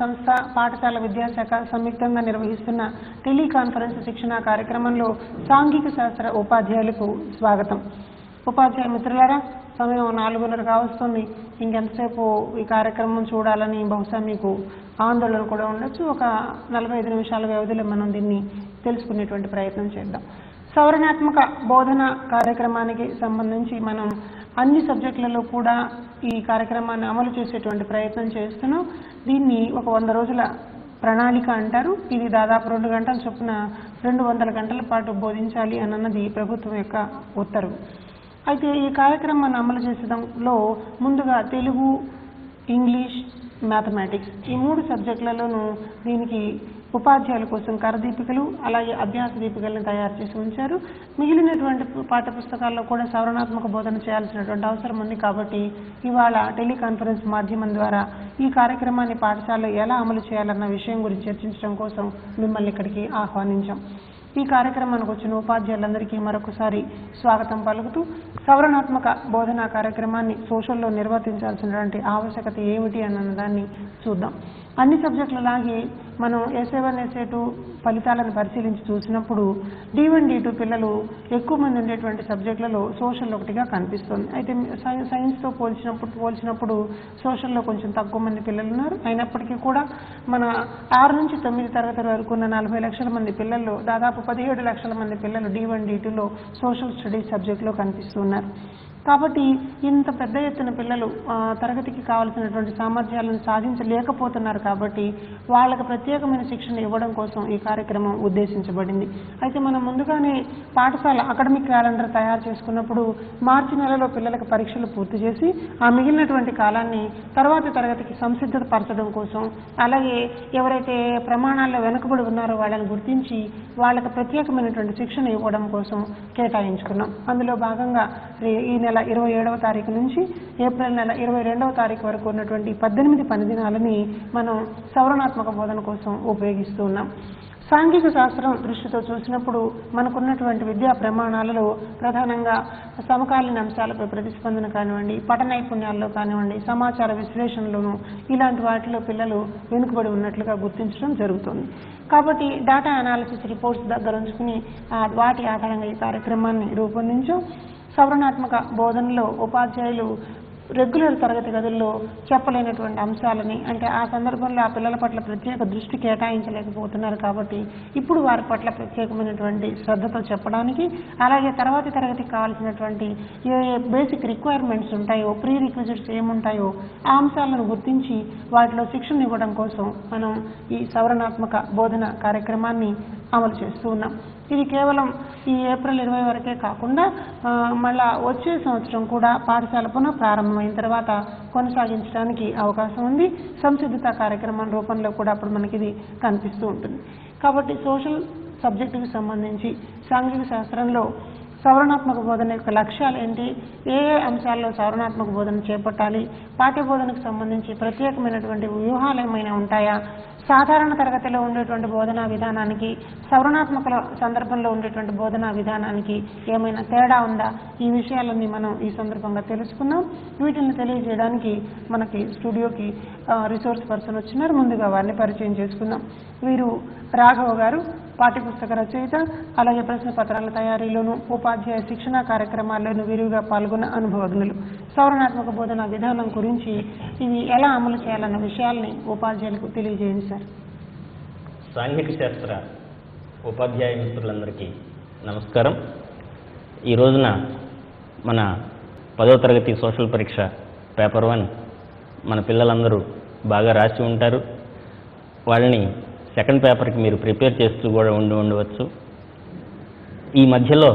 సంస్థ పాఠశాల విద్యాశాఖ సంయుక్తంగా నిర్వహిస్తున్న టెలికాన్ఫరెన్స్ శిక్షణ కార్యక్రమంలో సాంఘిక శాస్త్ర ఉపాధ్యాయులకు స్వాగతం. ఉపాధ్యాయ మిత్రులారా, సమయం 4:30 కావస్తుంది. ఇంకెంతసేపు ఈ కార్యక్రమం చూడాలని బహుశా మీకు ఆందోళన కూడా ఉండొచ్చు. ఒక 45 నిమిషాల వ్యవధిలో మనం దీన్ని తెలుసుకునేటువంటి ప్రయత్నం చేద్దాం. సవరణాత్మక బోధన కార్యక్రమానికి సంబంధించి మనం అన్ని సబ్జెక్టులలో కూడా ఈ కార్యక్రమాన్ని అమలు చేసేటువంటి ప్రయత్నం చేస్తున్నాం. దీన్ని ఒక 100 రోజుల ప్రణాళిక అంటారు. ఇది దాదాపు 2 గంటల చొప్పున 200 గంటల పాటు బోధించాలి అన్నది ప్రభుత్వం యొక్క ఉత్తర్వు. అయితే ఈ కార్యక్రమాన్ని అమలు చేసడంలో ముందుగా తెలుగు, ఇంగ్లీష్, మ్యాథమెటిక్స్ ఈ 3 సబ్జెక్టులలోనూ దీనికి ఉపాధ్యాయుల కోసం కరదీపికలు అలాగే అభ్యాస దీపికలను తయారు చేసి ఉంచారు. మిగిలినటువంటి పాఠ్యపుస్తకాల్లో కూడా సవరణాత్మక బోధన చేయాల్సినటువంటి అవసరం ఉంది. కాబట్టి ఇవాళ టెలికాన్ఫరెన్స్ మాధ్యమం ద్వారా ఈ కార్యక్రమాన్ని పాఠశాలలో ఎలా అమలు చేయాలన్న విషయం గురించి చర్చించడం కోసం మిమ్మల్ని ఇక్కడికి ఆహ్వానించాం. ఈ కార్యక్రమానికి వచ్చిన ఉపాధ్యాయులందరికీ మరొకసారి స్వాగతం పలుకుతూ సవరణాత్మక బోధనా కార్యక్రమాన్ని సోషల్లో నిర్వర్తించాల్సినటువంటి ఆవశ్యకత ఏమిటి అన్న దాన్ని చూద్దాం. అన్ని సబ్జెక్టులలాగే మనం SA1, SA2 ఫలితాలను పరిశీలించి చూసినప్పుడు D1, D2 పిల్లలు ఎక్కువ మంది ఉండేటువంటి సబ్జెక్టులలో సోషల్ ఒకటిగా కనిపిస్తుంది. అయితే సైన్స్తో పోల్చినప్పుడు సోషల్లో కొంచెం తక్కువ మంది పిల్లలు ఉన్నారు. అయినప్పటికీ కూడా మన 6 నుంచి 9 తరగతుల వరకు ఉన్న 40 లక్షల మంది పిల్లల్లో దాదాపు 17 లక్షల మంది పిల్లలు D1, D2లో సోషల్ స్టడీస్ సబ్జెక్టులో కనిపిస్తున్నారు. కాబట్టి ఇంత పెద్ద ఎత్తున పిల్లలు తరగతికి కావాల్సినటువంటి సామర్థ్యాలను సాధించలేకపోతున్నారు. కాబట్టి వాళ్ళకి ప్రత్యేకమైన శిక్షణ ఇవ్వడం కోసం ఈ కార్యక్రమం ఉద్దేశించబడింది. అయితే మనం ముందుగానే పాఠశాల అకాడమిక్ క్యాలెండర్ తయారు చేసుకున్నప్పుడు మార్చి నెలలో పిల్లలకు పరీక్షలు పూర్తి చేసి ఆ మిగిలినటువంటి కాలాన్ని తర్వాతి తరగతికి సంసిద్ధత పరచడం కోసం, అలాగే ఎవరైతే ప్రమాణాల్లో వెనుకబడి ఉన్నారో వాళ్ళని గుర్తించి వాళ్ళకి ప్రత్యేకమైనటువంటి శిక్షణ ఇవ్వడం కోసం కేటాయించుకున్నాం. అందులో భాగంగా ఈ నెల 27వ తారీఖు నుంచి ఏప్రిల్ నెల 22వ తారీఖు వరకు ఉన్నటువంటి 18 పని దినాలని మనం సవరణాత్మక బోధన కోసం ఉపయోగిస్తూ ఉన్నాం. సాంఘిక శాస్త్రం దృష్టితో చూసినప్పుడు మనకున్నటువంటి విద్యా ప్రమాణాలలో ప్రధానంగా సమకాలీన అంశాలపై ప్రతిస్పందన కానివ్వండి, పఠన నైపుణ్యాల్లో కానివ్వండి, సమాచార విశ్లేషణలోనూ ఇలాంటి వాటిలో పిల్లలు వెనుకబడి ఉన్నట్లుగా గుర్తించడం జరుగుతుంది. కాబట్టి డేటా అనాలిసిస్ రిపోర్ట్స్ దగ్గర ఉంచుకుని వాటి ఆధారంగా ఈ కార్యక్రమాన్ని రూపొందించాం. సవరణాత్మక బోధనలో ఉపాధ్యాయులు రెగ్యులర్ తరగతి గదుల్లో చెప్పలేనటువంటి అంశాలని, అంటే ఆ సందర్భంలో ఆ పిల్లల పట్ల ప్రత్యేక దృష్టి కేటాయించలేకపోతున్నారు. కాబట్టి ఇప్పుడు వారి పట్ల ప్రత్యేకమైనటువంటి శ్రద్ధతో చెప్పడానికి, అలాగే తర్వాతి తరగతికి కావాల్సినటువంటి ఏ బేసిక్ రిక్వైర్మెంట్స్ ఉంటాయో, ప్రీ రిక్విజిట్స్ ఏముంటాయో ఆ అంశాలను గుర్తించి వాటిలో శిక్షణ ఇవ్వడం కోసం మనం ఈ సవరణాత్మక బోధన కార్యక్రమాన్ని అమలు చేస్తూ ఉన్నాం. ఇది కేవలం ఈ ఏప్రిల్ 20 వరకే కాకుండా మళ్ళా వచ్చే సంవత్సరం కూడా పాఠశాల పునః ప్రారంభమైన తర్వాత కొనసాగించడానికి అవకాశం ఉంది. సంసిద్ధత కార్యక్రమం రూపంలో కూడా అప్పుడు మనకి ఇది కనిపిస్తూ ఉంటుంది. కాబట్టి సోషల్ సబ్జెక్టుకి సంబంధించి సాంఘిక శాస్త్రంలో సవరణాత్మక బోధన యొక్క లక్ష్యాలు ఏంటి, ఏ అంశాల్లో సవరణాత్మక బోధన చేపట్టాలి, పాఠ్య బోధనకు సంబంధించి ప్రత్యేకమైనటువంటి వ్యూహాలు ఏమైనా ఉంటాయా, సాధారణ తరగతిలో ఉండేటువంటి బోధనా విధానానికి సవరణాత్మక సందర్భంలో ఉండేటువంటి బోధనా విధానానికి ఏమైనా తేడా ఉందా, ఈ విషయాలన్నీ మనం ఈ సందర్భంగా తెలుసుకుందాం. వీటిని తెలియజేయడానికి మనకి స్టూడియోకి రిసోర్స్ పర్సన్ వచ్చినారు. ముందుగా వారిని పరిచయం చేసుకుందాం. వీరు రాఘవ గారు, పాఠ్యపుస్తక రచయిత, అలాగే ప్రశ్న పత్రాల తయారీలోను ఉపాధ్యాయ శిక్షణ కార్యక్రమాల్లోనూ విరివిగా పాల్గొన్న అనుభవజ్ఞులు. సవరణాత్మక బోధన విధానం గురించి ఇవి ఎలా అమలు చేయాలన్న విషయాల్ని ఉపాధ్యాయులకు తెలియజేయండి సార్. సాంఘిక శాస్త్ర ఉపాధ్యాయ మిత్రులందరికీ నమస్కారం. ఈ రోజున మన 10వ తరగతి సోషల్ పరీక్ష పేపర్ 1 మన పిల్లలందరూ బాగా రాసి ఉంటారు. వాళ్ళని సెకండ్ పేపర్కి మీరు ప్రిపేర్ చేస్తూ కూడా ఉండవచ్చు. ఈ మధ్యలో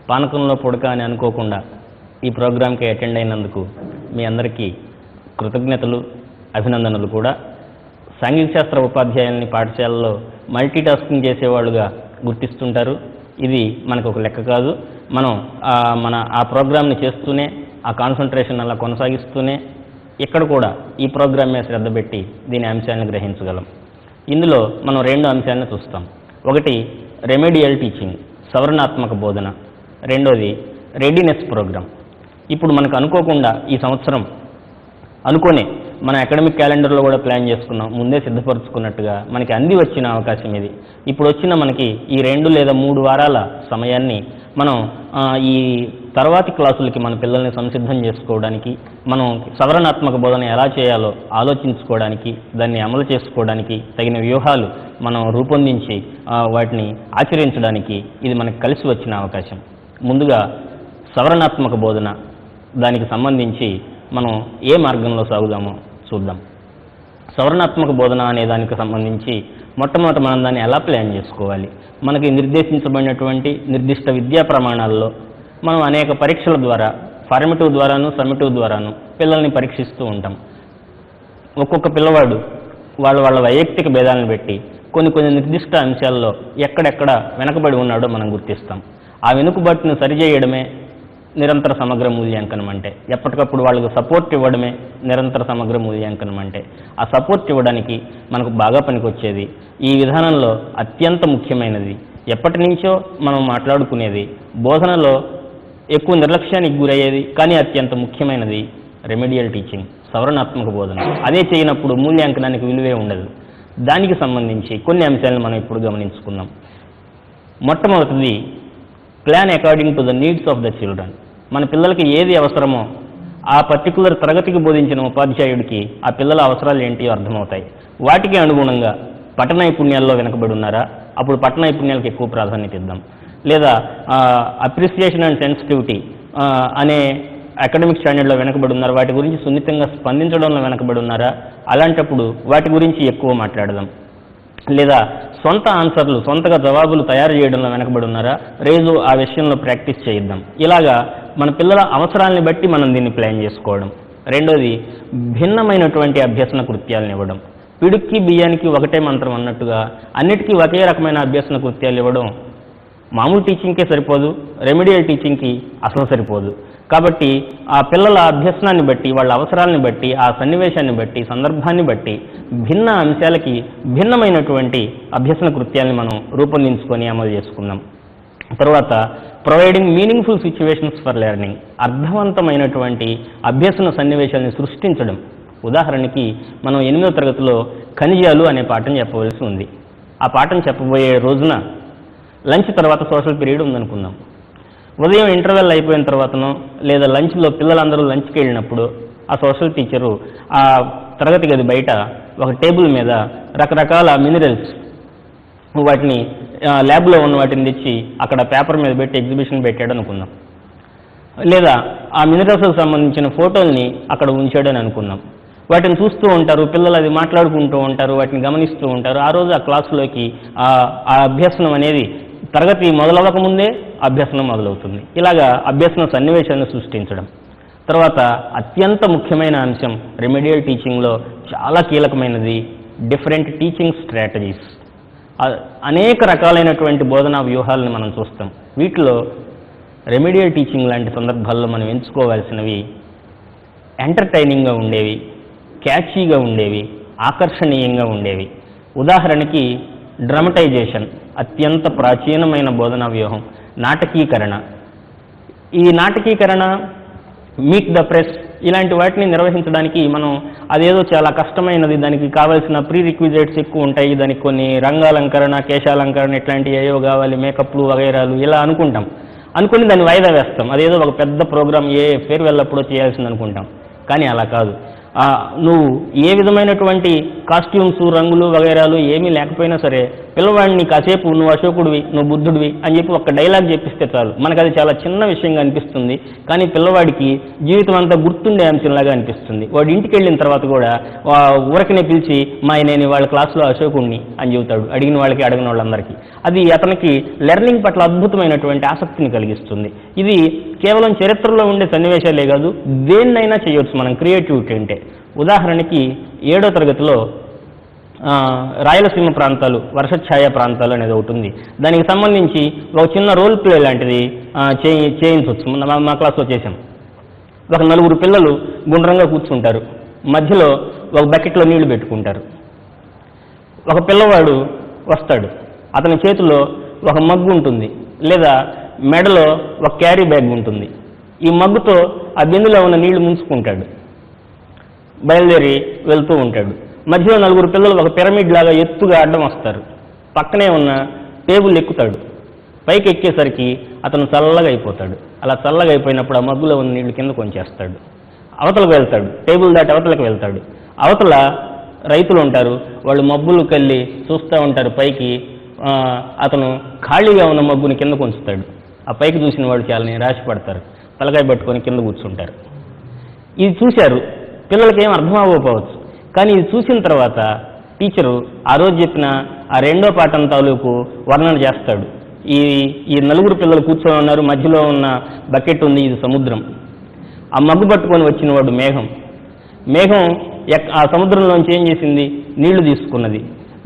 పానకంలో పుడక అని అనుకోకుండా ఈ ప్రోగ్రాంకి అటెండ్ అయినందుకు మీ అందరికీ కృతజ్ఞతలు, అభినందనలు కూడా. సాంఘిక శాస్త్ర ఉపాధ్యాయుల్ని పాఠశాలలో మల్టీటాస్కింగ్ చేసేవాళ్ళుగా గుర్తిస్తుంటారు. ఇది మనకు ఒక లెక్క కాదు. మనం ఆ ప్రోగ్రామ్ని చేస్తూనే ఆ కాన్సన్ట్రేషన్ అలా కొనసాగిస్తూనే ఇక్కడ కూడా ఈ ప్రోగ్రామ్ మీద శ్రద్ధ పెట్టి దీని అంశాలను గ్రహించగలం. ఇందులో మనం 2 అంశాలను చూస్తాం. ఒకటి రెమెడియల్ టీచింగ్, సవరణాత్మక బోధన. రెండోది రెడీనెస్ ప్రోగ్రామ్. ఇప్పుడు మనకు అనుకోకుండా ఈ సంవత్సరం మన అకాడమిక్ క్యాలెండర్లో కూడా ప్లాన్ చేసుకున్నాం, ముందే సిద్ధపరచుకున్నట్టుగా మనకి అంది వచ్చిన అవకాశం ఇది. ఇప్పుడు వచ్చిన మనకి ఈ 2 లేదా 3 వారాల సమయాన్ని మనం ఈ తర్వాతి క్లాసులకి మన పిల్లల్ని సంసిద్ధం చేసుకోవడానికి, మనం సవరణాత్మక బోధన ఎలా చేయాలో ఆలోచించుకోవడానికి, దాన్ని అమలు చేసుకోవడానికి తగిన వ్యూహాలు మనం రూపొందించి వాటిని ఆచరించడానికి ఇది మనకు కలిసి వచ్చిన అవకాశం. ముందుగా సవరణాత్మక బోధన, దానికి సంబంధించి మనం ఏ మార్గంలో సాగుదామో చూద్దాం. సవరణాత్మక బోధన అనే దానికి సంబంధించి మొట్టమొదట మనం దాన్ని ఎలా ప్లాన్ చేసుకోవాలి. మనకి నిర్దేశించబడినటువంటి నిర్దిష్ట విద్యా ప్రమాణాల్లో మనం అనేక పరీక్షల ద్వారా, ఫార్మేటివ్ ద్వారాను సమ్మేటివ్ ద్వారాను పిల్లల్ని పరీక్షిస్తూ ఉంటాం. ఒక్కొక్క పిల్లవాడు వాళ్ళ వైయక్తిక భేదాలను బట్టి కొన్ని నిర్దిష్ట అంశాల్లో ఎక్కడెక్కడ వెనకబడి ఉన్నాడో మనం గుర్తిస్తాం. ఆ వెనుకబాటును సరిచేయడమే నిరంతర సమగ్ర మూల్యాంకనం అంటే. ఎప్పటికప్పుడు వాళ్ళకు సపోర్ట్ ఇవ్వడమే నిరంతర సమగ్ర మూల్యాంకనం అంటే. ఆ సపోర్ట్ ఇవ్వడానికి మనకు బాగా పనికొచ్చేది, ఈ విధానంలో అత్యంత ముఖ్యమైనది, ఎప్పటి నుంచో మనం మాట్లాడుకునేది, బోధనలో ఎక్కువ నిర్లక్ష్యానికి గురయ్యేది కానీ అత్యంత ముఖ్యమైనది రెమెడియల్ టీచింగ్, సవరణాత్మక బోధన. అదే చేయనప్పుడు మూల్యాంకనానికి విలువే ఉండదు. దానికి సంబంధించి కొన్ని అంశాలను మనం ఇప్పుడు గమనించుకుందాం. మొట్టమొదటిది plan according to the needs of the children. మన పిల్లలకి ఏది అవసరమో ఆ పర్టికులర్ తరగతికి బోధించిన ఉపాధ్యాయుడికి ఆ పిల్లల అవసరాలు ఏంటి అర్థమవుతాయి. వాటికి అనుగుణంగా పఠన నైపుణ్యాల్లో వెనకబడి ఉన్నారా, అప్పుడు పఠన నైపుణ్యాలకు ఎక్కువ ప్రాధాన్యత ఇద్దాం. లేదా అప్రిసియేషన్ అండ్ సెన్సిటివిటీ అనే అకాడమిక్ స్టాండర్డ్లో వెనకబడి ఉన్నారు, వాటి గురించి సున్నితంగా స్పందించడంలో వెనకబడి ఉన్నారా, అలాంటప్పుడు వాటి గురించి ఎక్కువ మాట్లాడదాం. లేదా సొంత ఆన్సర్లు, సొంతగా జవాబులు తయారు చేయడంలో వెనకబడి ఉన్నారా, రేజు ఆ విషయంలో ప్రాక్టీస్ చేయిద్దాం. ఇలాగా మన పిల్లల అవసరాలని బట్టి మనం దీన్ని ప్లాన్ చేసుకోవడం. రెండోది భిన్నమైనటువంటి అభ్యసన కృత్యాలను ఇవ్వడం. పిడుక్కి బియ్యానికి ఒకటే మంత్రం అన్నట్టుగా అన్నిటికీ ఒకే రకమైన అభ్యసన కృత్యాలు ఇవ్వడం మామూలు టీచింగ్కే సరిపోదు, రెమెడియల్ టీచింగ్కి అసలు సరిపోదు. కాబట్టి ఆ పిల్లల అభ్యసనాన్ని బట్టి, వాళ్ళ అవసరాలను బట్టి, ఆ సన్నివేశాన్ని బట్టి, సందర్భాన్ని బట్టి భిన్న అంశాలకి భిన్నమైనటువంటి అభ్యసన కృత్యాన్ని మనం రూపొందించుకొని అమలు చేసుకుందాం. తర్వాత providing meaningful situations for learning, అర్థవంతమైనటువంటి అభ్యసన సన్నివేశాన్ని సృష్టించడం. ఉదాహరణకి మనం 8వ తరగతిలో ఖనిజాలు అనే పాఠం చెప్పవలసి ఉంది. ఆ పాఠం చెప్పబోయే రోజున లంచ్ తర్వాత సోషల్ పీరియడ్ ఉందనుకుందాం. ఉదయం ఇంటర్వెల్ అయిపోయిన తర్వాతనో లేదా లంచ్లో పిల్లలందరూ లంచ్కి వెళ్ళినప్పుడు ఆ సోషల్ టీచరు ఆ తరగతి గది బయట ఒక టేబుల్ మీద రకరకాల మినరల్స్, వాటిని ల్యాబ్లో ఉన్న వాటిని తెచ్చి అక్కడ పేపర్ మీద పెట్టి ఎగ్జిబిషన్ పెట్టాడు అనుకుందాం. లేదా ఆ మినరల్స్కి సంబంధించిన ఫోటోల్ని అక్కడ ఉంచాడని అనుకుందాం. వాటిని చూస్తూ ఉంటారు పిల్లలు, అది మాట్లాడుకుంటూ ఉంటారు, వాటిని గమనిస్తూ ఉంటారు. ఆ రోజు ఆ క్లాసులోకి ఆ అభ్యసనం అనేది తరగతి మొదలవ్వకముందే అభ్యసనం మొదలవుతుంది. ఇలాగా అభ్యసన సన్నివేశాలను సృష్టించడం. తర్వాత అత్యంత ముఖ్యమైన అంశం రెమెడియల్ టీచింగ్లో చాలా కీలకమైనది డిఫరెంట్ టీచింగ్ స్ట్రాటజీస్. అనేక రకాలైనటువంటి బోధనా వ్యూహాలను మనం చూస్తాం. వీటిలో రెమెడియల్ టీచింగ్ లాంటి సందర్భాల్లో మనం ఎంచుకోవాల్సినవి ఎంటర్టైనింగ్గా ఉండేవి, క్యాచీగా ఉండేవి, ఆకర్షణీయంగా ఉండేవి. ఉదాహరణకి డ్రమటైజేషన్, అత్యంత ప్రాచీనమైన బోధనా వ్యూహం. నాటకీకరణ, ఈ నాటకీకరణ, మీట్ ద ప్రెస్, ఇలాంటి వాటిని నిర్వహించడానికి మనం అదేదో చాలా కష్టమైనది, దానికి కావాల్సిన ప్రీ రిక్విజిట్స్ ఎక్కువ ఉంటాయి, దానికి కొన్ని రంగాలంకరణ, కేశాలంకరణ ఇట్లాంటివి ఏవో కావాలి, మేకప్లు వగైరాలు ఇలా అనుకుని దాన్ని వాయిదా వేస్తాం. అదేదో ఒక పెద్ద ప్రోగ్రామ్ ఫేర్వెల్ అప్పుడో చేయాల్సింది అనుకుంటాం. కానీ అలా కాదు. నువ్వు ఏ విధమైనటువంటి కాస్ట్యూమ్స్, రంగులు వగైరాలు ఏమీ లేకపోయినా సరే పిల్లవాడిని కాసేపు నువ్వు అశోకుడివి, నువ్వు బుద్ధుడివి అని చెప్పి ఒక్క డైలాగ్ చెప్పిస్తే చాలు. మనకు అది చాలా చిన్న విషయంగా అనిపిస్తుంది, కానీ పిల్లవాడికి జీవితం అంతా గుర్తుండే అంశంలాగా అనిపిస్తుంది. వాడు ఇంటికి వెళ్ళిన తర్వాత కూడా ఊరకనే పిలిచి నేను వాళ్ళ క్లాసులో అశోకుడిని అని చెబుతాడు, అడిగిన వాళ్ళకి అడిగిన వాళ్ళందరికీ. అది అతనికి లెర్నింగ్ పట్ల అద్భుతమైనటువంటి ఆసక్తిని కలిగిస్తుంది. ఇది కేవలం చరిత్రలో ఉండే సన్నివేశాలే కాదు, దేన్నైనా చేయొచ్చు మనం క్రియేటివిటీ అంటే. ఉదాహరణకి 7వ తరగతిలో రాయలసీమ ప్రాంతాలు, వర్షఛాయ ప్రాంతాలు అనేది ఒకటి ఉంది. దానికి సంబంధించి ఒక చిన్న రోల్ ప్లే లాంటిది చేయించవచ్చు. మా క్లాస్లో చేసాం. ఒక 4 పిల్లలు గుండ్రంగా కూర్చుంటారు, మధ్యలో ఒక బకెట్లో నీళ్లు పెట్టుకుంటారు. ఒక పిల్లవాడు వస్తాడు, అతని చేతిలో ఒక మగ్గు ఉంటుంది, లేదా మెడలో ఒక క్యారీ బ్యాగ్ ఉంటుంది. ఈ మగ్గుతో ఆ బిందులో ఉన్న నీళ్లు ముంచుకుంటాడు. బయలుదేరి వెళ్తూ ఉంటాడు. మధ్యలో నలుగురు పిల్లలు ఒక పిరమిడ్ లాగా ఎత్తుగా అడ్డం వస్తారు. పక్కనే ఉన్న టేబుల్ ఎక్కుతాడు. పైకి ఎక్కేసరికి అతను చల్లగా అయిపోతాడు. అలా చల్లగా అయిపోయినప్పుడు ఆ మగ్గులో ఉన్న నీళ్లు కింద కొంచేస్తాడు. అవతలకు వెళ్తాడు, టేబుల్ దాటి అవతలకు వెళ్తాడు. అవతల రైతులు ఉంటారు, వాళ్ళు మబ్బులు కళ్ళి చూస్తూ ఉంటారు పైకి. అతను ఖాళీగా ఉన్న మగ్గుని కింద కొంచుతాడు. ఆ పైకి చూసిన వాళ్ళు చాలా నిరాశపడతారు, తలకాయ పట్టుకొని కింద కూర్చుంటారు. ఇది చూశారు, పిల్లలకి ఏం అర్థం అవ్వకపోవచ్చు. కానీ ఇది చూసిన తర్వాత టీచరు ఆ రోజు చెప్పిన ఆ రెండో పాఠం తాలూకు వర్ణన చేస్తాడు. ఈ నలుగురు పిల్లలు కూర్చొని ఉన్నారు, మధ్యలో ఉన్న బకెట్ ఉంది, ఇది సముద్రం. ఆ మగ్గు పట్టుకొని వచ్చిన వాడు మేఘం. మేఘం ఆ సముద్రంలోంచి ఏం చేసింది? నీళ్లు తీసుకున్నది,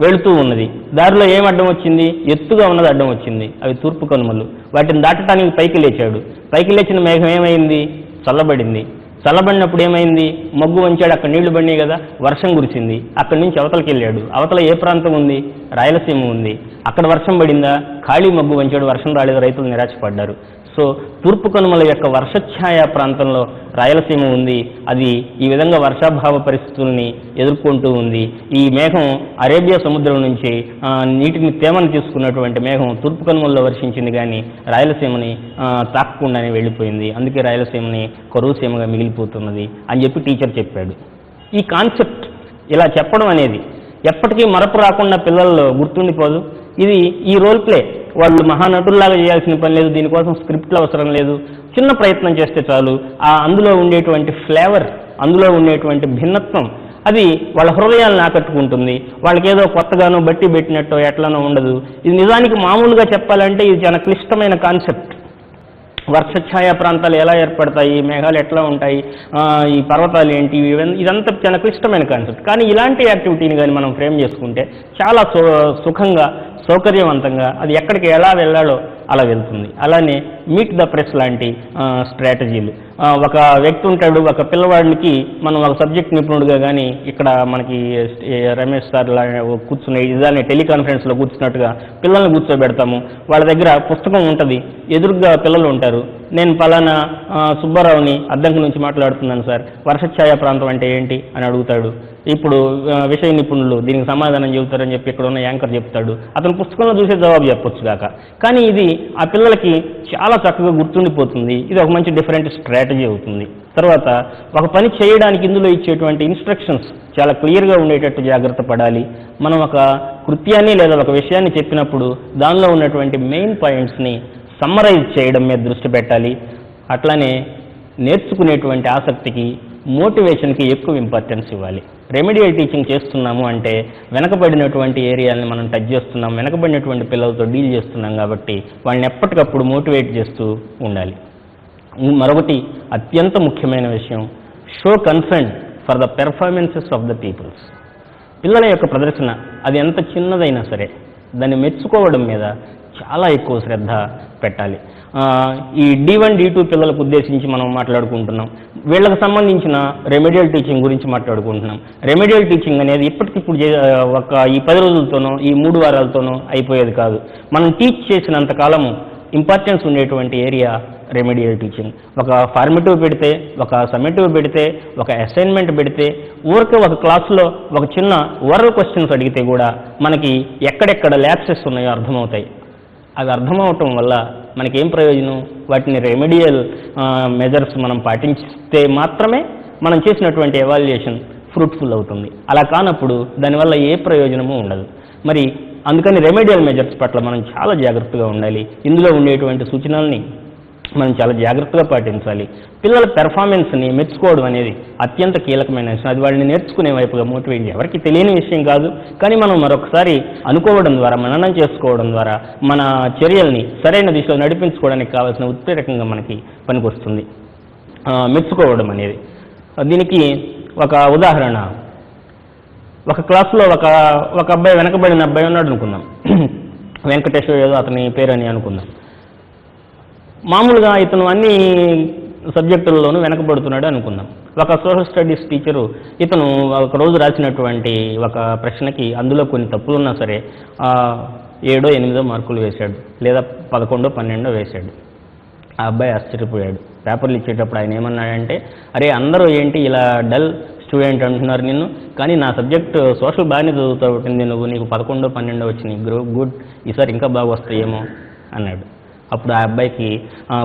వెళుతూ ఉన్నది. దారిలో ఏం అడ్డం వచ్చింది? ఎత్తుగా ఉన్నది అడ్డం వచ్చింది. అవి తూర్పు కనుమలు. వాటిని దాటడానికి పైకి లేచాడు. పైకి లేచిన మేఘం ఏమైంది? చల్లబడింది. చల్లబడినప్పుడు ఏమైంది? మగ్గు వంచాడు, అక్కడ నీళ్లు పడినాయి కదా, వర్షం కురిసింది. అక్కడి నుంచి అవతలకి వెళ్ళాడు. అవతల ఏ ప్రాంతం ఉంది? రాయలసీమ ఉంది. అక్కడ వర్షం పడిందా? ఖాళీ మగ్గు వంచాడు, వర్షం రాలేదు, రైతులు నిరాశపడ్డారు. సో తూర్పు కనుమల యొక్క వర్షఛాయ ప్రాంతంలో రాయలసీమ ఉంది. అది ఈ విధంగా వర్షాభావ పరిస్థితుల్ని ఎదుర్కొంటూ ఉంది. ఈ మేఘం అరేబియా సముద్రం నుంచి నీటిని తేమను తీసుకున్నటువంటి మేఘం తూర్పు కనుమల్లో వర్షించింది, కానీ రాయలసీమని తాకకుండానే వెళ్ళిపోయింది. అందుకే రాయలసీమని కరువు సీమగా మిగిలిపోతున్నది అని చెప్పి టీచర్ చెప్పాడు. ఈ కాన్సెప్ట్ ఇలా చెప్పడం అనేది ఎప్పటికీ మరపు రాకుండా పిల్లల్లో గుర్తుండిపోదు. ఇది ఈ రోల్ ప్లే వాళ్ళు మహానటుల్లాగా చేయాల్సిన పని లేదు, దీనికోసం స్క్రిప్ట్లు అవసరం లేదు. చిన్న ప్రయత్నం చేస్తే చాలు. అందులో ఉండేటువంటి ఫ్లేవర్, అందులో ఉండేటువంటి భిన్నత్వం అది వాళ్ళ హృదయాలను ఆకట్టుకుంటుంది. వాళ్ళకి ఏదో కొత్తగానో బట్టి పెట్టినట్టో ఎట్లనో ఉండదు. ఇది నిజానికి మామూలుగా చెప్పాలంటే ఇది చాలా క్లిష్టమైన కాన్సెప్ట్. వర్షఛాయ ప్రాంతాలు ఎలా ఏర్పడతాయి, మేఘాలు ఎట్లా ఉంటాయి, ఈ పర్వతాలు ఏంటి, ఇదంతా చాలా క్లిష్టమైన కాన్సెప్ట్. కానీ ఇలాంటి యాక్టివిటీని కానీ మనం ఫ్రేమ్ చేసుకుంటే చాలా సుఖంగా, సౌకర్యవంతంగా అది ఎక్కడికి ఎలా వెళ్ళాలో అలా వెళ్తుంది. అలానే మీట్ ద ప్రెస్ లాంటి స్ట్రాటజీలు. ఒక వ్యక్తి ఉంటాడు, ఒక పిల్లవాడికి మనం ఒక సబ్జెక్ట్ నిపుణుడిగా కానీ ఇక్కడ మనకి రమేష్ సార్ కూర్చునే ఇదాన్ని టెలికాన్ఫరెన్స్లో కూర్చున్నట్టుగా పిల్లల్ని కూర్చోబెడతాము. వాళ్ళ దగ్గర పుస్తకం ఉంటుంది, ఎదురుగా పిల్లలు ఉంటారు. నేను పలానా సుబ్బారావుని అద్దంకి నుంచి మాట్లాడుతున్నాను సార్, వర్షఛాయ ప్రాంతం అంటే ఏంటి అని అడుగుతాడు. ఇప్పుడు విషయ నిపుణులు దీనికి సమాధానం చెబుతారని చెప్పి ఇక్కడ ఉన్న యాంకర్ చెప్తాడు. అతను పుస్తకంలో చూసే జవాబు చెప్పొచ్చు కాక, కానీ ఇది ఆ పిల్లలకి చాలా చక్కగా గుర్తుండిపోతుంది. ఇది ఒక మంచి డిఫరెంట్ స్ట్రాటజీ అవుతుంది. తర్వాత ఒక పని చేయడానికి ఇందులో ఇచ్చేటువంటి ఇన్స్ట్రక్షన్స్ చాలా క్లియర్గా ఉండేటట్టు జాగ్రత్త పడాలి. మనం ఒక కృత్యాన్ని లేదా ఒక విషయాన్ని చెప్పినప్పుడు దానిలో ఉన్నటువంటి మెయిన్ పాయింట్స్ని సమ్మరైజ్ చేయడం మీద దృష్టి పెట్టాలి. అట్లానే నేర్చుకునేటువంటి ఆసక్తికి, మోటివేషన్కి ఎక్కువ ఇంపార్టెన్స్ ఇవ్వాలి. రెమెడియల్ టీచింగ్ చేస్తున్నాము అంటే వెనకబడినటువంటి ఏరియాలని మనం టచ్ చేస్తున్నాం, వెనకబడినటువంటి పిల్లలతో డీల్ చేస్తున్నాం కాబట్టి వాళ్ళని ఎప్పటికప్పుడు మోటివేట్ చేస్తూ ఉండాలి. మరొకటి అత్యంత ముఖ్యమైన విషయం, show concern for the performances of the peoples. పిల్లల యొక్క ప్రదర్శన అది ఎంత చిన్నదైనా సరే దాన్ని మెచ్చుకోవడం మీద చాలా ఎక్కువ శ్రద్ధ పెట్టాలి. ఈ D1, D2 పిల్లలకు ఉద్దేశించి మనం మాట్లాడుకుంటున్నాం. వీళ్ళకి సంబంధించిన రెమెడియల్ టీచింగ్ గురించి మాట్లాడుకుంటున్నాం. రెమెడియల్ టీచింగ్ అనేది ఇప్పటికిప్పుడు ఈ 10 రోజులతోనో ఈ 3 వారాలతోనో అయిపోయేది కాదు. మనం టీచ్ చేసినంత కాలము ఇంపార్టెన్స్ ఉండేటువంటి ఏరియా రెమెడియల్ టీచింగ్. ఒక ఫార్మేటివ్ పెడితే, ఒక సమ్మేటివ్ పెడితే, ఒక అసైన్మెంట్ పెడితే, ఊరికే ఒక క్లాసులో ఒక చిన్న ఓరల్ క్వశ్చన్స్ అడిగితే కూడా మనకి ఎక్కడెక్కడ ల్యాప్సెస్ ఉన్నాయో అర్థమవుతాయి. అవి అర్థమవటం వల్ల మనకేం ప్రయోజనం? వాటిని రెమెడియల్ మెజర్స్ మనం పాటిస్తే మాత్రమే మనం చేసినటువంటి ఎవాల్యుయేషన్ ఫ్రూట్ఫుల్ అవుతుంది. అలా కానప్పుడు దానివల్ల ఏ ప్రయోజనము ఉండదు. మరి అందుకని రెమెడియల్ మెజర్స్ పట్ల మనం చాలా జాగ్రత్తగా ఉండాలి. ఇందులో ఉండేటువంటి సూచనల్ని మనం చాలా జాగ్రత్తగా పాటించాలి. పిల్లల పెర్ఫార్మెన్స్ని మెచ్చుకోవడం అనేది అత్యంత కీలకమైన విషయం. అది వాళ్ళని నేర్చుకునే వైపుగా మోటివేట్, ఎవరికి తెలియని విషయం కాదు. కానీ మనం మరొకసారి అనుకోవడం ద్వారా, మననం చేసుకోవడం ద్వారా మన చర్యల్ని సరైన దిశలో నడిపించుకోవడానికి కావాల్సిన ఉత్ప్రేరకంగా మనకి పనికొస్తుంది మెచ్చుకోవడం అనేది. దీనికి ఒక ఉదాహరణ, ఒక క్లాసులో ఒక అబ్బాయి, వెనకబడిన అబ్బాయి ఉన్నాడు అనుకుందాం, వెంకటేశ్వర ఏదో అతని పేరు అని అనుకుందాం. మామూలుగా ఇతను అన్ని సబ్జెక్టుల్లోనూ వెనకబడుతున్నాడు అనుకుందాం. ఒక సోషల్ స్టడీస్ టీచరు ఇతను ఒక రోజు రాసినటువంటి ఒక ప్రశ్నకి అందులో కొన్ని తప్పులున్నా సరే 7, 8 మార్కులు వేశాడు, లేదా 11, 12 వేశాడు. ఆ అబ్బాయి ఆశ్చర్యపోయాడు. పేపర్లు ఇచ్చేటప్పుడు ఆయన ఏమన్నాడంటే, అరే అందరూ ఏంటి ఇలా డల్ స్టూడెంట్ అంటున్నారు నిన్ను, కానీ నా సబ్జెక్ట్ సోషల్ బాగానే చదువుతావు నీకు 11, 12 వచ్చినాయి, గుడ్, ఈసారి ఇంకా బాగా వస్తాయేమో అన్నాడు. అప్పుడు ఆ అబ్బాయికి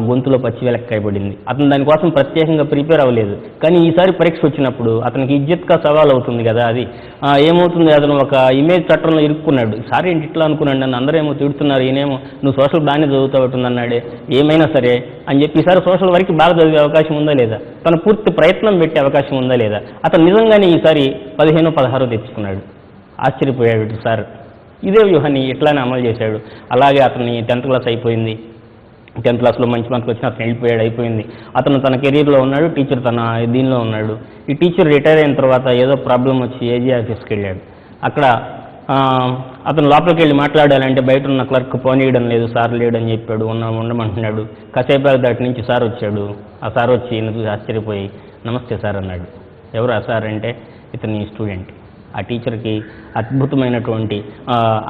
గొంతులో పచ్చి వెలక్కాయ పడింది. అతను దానికోసం ప్రత్యేకంగా ప్రిపేర్ అవ్వలేదు, కానీ ఈసారి పరీక్ష వచ్చినప్పుడు అతనికి ఇజ్జత్గా సవాల్ అవుతుంది కదా. అది ఏమవుతుంది, అతను ఒక ఇమేజ్ చట్టంలో ఇరుక్కున్నాడు. సారీ ఏంటి ఇట్లా అనుకున్నాడు, నన్ను అందరేమో తిడుతున్నారు, ఈయనేమో నువ్వు సోషల్ బాగానే చదువుతావుతుంది అన్నాడే, ఏమైనా సరే అని చెప్పి ఈసారి సోషల్ వరకు బాగా చదివే అవకాశం ఉందా లేదా, తన పూర్తి ప్రయత్నం పెట్టే అవకాశం ఉందా లేదా. అతను నిజంగానే ఈసారి 15, 16 తెచ్చుకున్నాడు. ఆశ్చర్యపోయాడు సార్. ఇదే వ్యూహాన్ని ఇట్లానే అమలు చేశాడు. అలాగే అతన్ని 10th క్లాస్ అయిపోయింది. 10th క్లాస్లో మంచి మార్కులు వచ్చిన అతను వెళ్ళిపోయాడు, అయిపోయింది. అతను తన కెరీర్లో ఉన్నాడు, టీచర్ తన దీనిలో ఉన్నాడు. ఈ టీచర్ రిటైర్ అయిన తర్వాత ఏదో ప్రాబ్లం వచ్చి ఏజీ ఆఫీస్కి వెళ్ళాడు. అక్కడ అతను లోపలికి వెళ్ళి మాట్లాడాలంటే బయట ఉన్న క్లర్క్ పోనీయడం లేదు, సార్ లేడని చెప్పాడు, ఉండమంటున్నాడు. కాసేపు దాటి నుంచి సార్ వచ్చాడు. ఆ సార్ వచ్చి ఈయన చూసి ఆశ్చర్యపోయి నమస్తే సార్ అన్నాడు. ఎవరు ఆ సార్ అంటే ఇతని స్టూడెంట్. ఆ టీచర్కి అద్భుతమైనటువంటి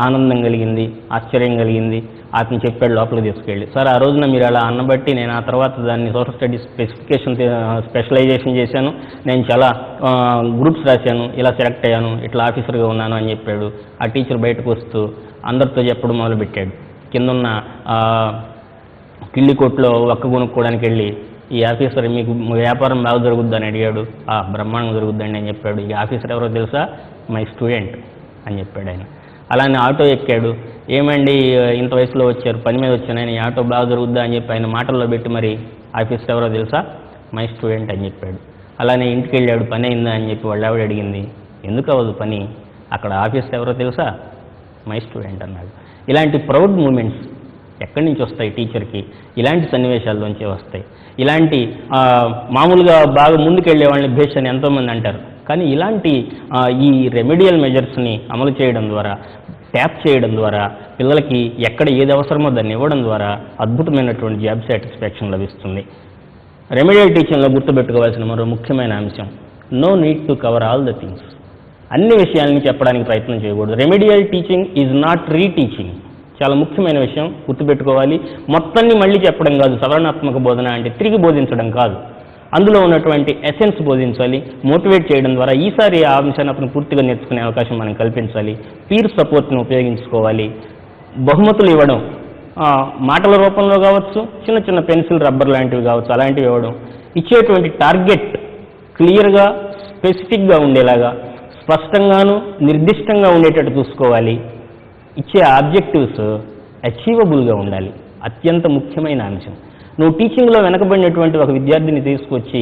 ఆనందం కలిగింది, ఆశ్చర్యం కలిగింది. అతను చెప్పాడు లోపలికి తీసుకెళ్ళి, సార్ ఆ రోజున మీరు అలా అన్నబట్టి నేను ఆ తర్వాత దాన్ని సోషల్ స్టడీస్ స్పెషలైజేషన్ చేశాను, నేను చాలా గ్రూప్స్ రాశాను, ఇలా సెలెక్ట్ అయ్యాను, ఇట్లా ఆఫీసర్గా ఉన్నాను అని చెప్పాడు. ఆ టీచర్ బయటకు వస్తూ అందరితో చెప్పడం మొదలుపెట్టాడు. కిందున్న కిళ్ళి కొట్లో ఒక్క కొనుక్కోవడానికి వెళ్ళి, ఈ ఆఫీసర్ మీకు వ్యాపారం బాగా జరుగుద్దని అడిగాడు. బ్రహ్మాండంగా జరుగుద్దండి అని చెప్పాడు. ఈ ఆఫీసర్ ఎవరో తెలుసా, మై స్టూడెంట్ అని చెప్పాడు ఆయన. అలానే ఆటో ఎక్కాడు. ఏమండి ఇంత వయసులో వచ్చారు, పని మీద వచ్చాను, ఆయన ఈ ఆటో బాగా జరుగుద్దా అని చెప్పి ఆయన మాటల్లో పెట్టి మరి ఆఫీసర్ ఎవరో తెలుసా, మై స్టూడెంట్ అని చెప్పాడు. అలానే ఇంటికి వెళ్ళాడు, పని అయిందా అని చెప్పి వాళ్ళ ఆవిడ అడిగింది. ఎందుకు అవ్వదు పని, అక్కడ ఆఫీసర్ ఎవరో తెలుసా, మై స్టూడెంట్ అన్నాడు. ఇలాంటి ప్రౌడ్ మూమెంట్స్ ఎక్కడి నుంచి వస్తాయి టీచర్కి, ఇలాంటి సన్నివేశాల్లోంచే వస్తాయి. ఇలాంటి మామూలుగా బాగా ముందుకెళ్ళే వాళ్ళని భేష్ అని ఎంతోమంది అంటారు, కానీ ఇలాంటి ఈ రెమెడియల్ మెజర్స్ని అమలు చేయడం ద్వారా, ట్యాప్ చేయడం ద్వారా, పిల్లలకి ఎక్కడ ఏది అవసరమో దాన్ని ఇవ్వడం ద్వారా అద్భుతమైనటువంటి జాబ్ సాటిస్ఫాక్షన్ లభిస్తుంది. రెమెడియల్ టీచింగ్లో గుర్తుపెట్టుకోవాల్సిన మరో ముఖ్యమైన అంశం, no need to cover all the things. అన్ని విషయాలని చెప్పడానికి ప్రయత్నం చేయకూడదు. Remedial teaching is not reteaching. చాలా ముఖ్యమైన విషయం గుర్తుపెట్టుకోవాలి. మొత్తాన్ని మళ్ళీ చెప్పడం కాదు, సవరణాత్మక బోధన అంటే తిరిగి బోధించడం కాదు. అందులో ఉన్నటువంటి ఎసెన్స్ బోధించాలి, మోటివేట్ చేయడం ద్వారా ఈసారి ఆ అంశాన్ని అతను పూర్తిగా నేర్చుకునే అవకాశం మనం కల్పించాలి. పీర్ సపోర్ట్ని ఉపయోగించుకోవాలి. బహుమతులు ఇవ్వడం మాటల రూపంలో కావచ్చు, చిన్న చిన్న పెన్సిల్, రబ్బర్ లాంటివి కావచ్చు, అలాంటివి ఇవ్వడం. ఇచ్చేటువంటి టార్గెట్ క్లియర్గా, స్పెసిఫిక్గా ఉండేలాగా, స్పష్టంగాను నిర్దిష్టంగా ఉండేటట్టు చూసుకోవాలి. ఇచ్చే ఆబ్జెక్టివ్స్ అచీవబుల్గా ఉండాలి. అత్యంత ముఖ్యమైన అంశం. నువ్వు టీచింగ్లో వెనకబడినటువంటి ఒక విద్యార్థిని తీసుకొచ్చి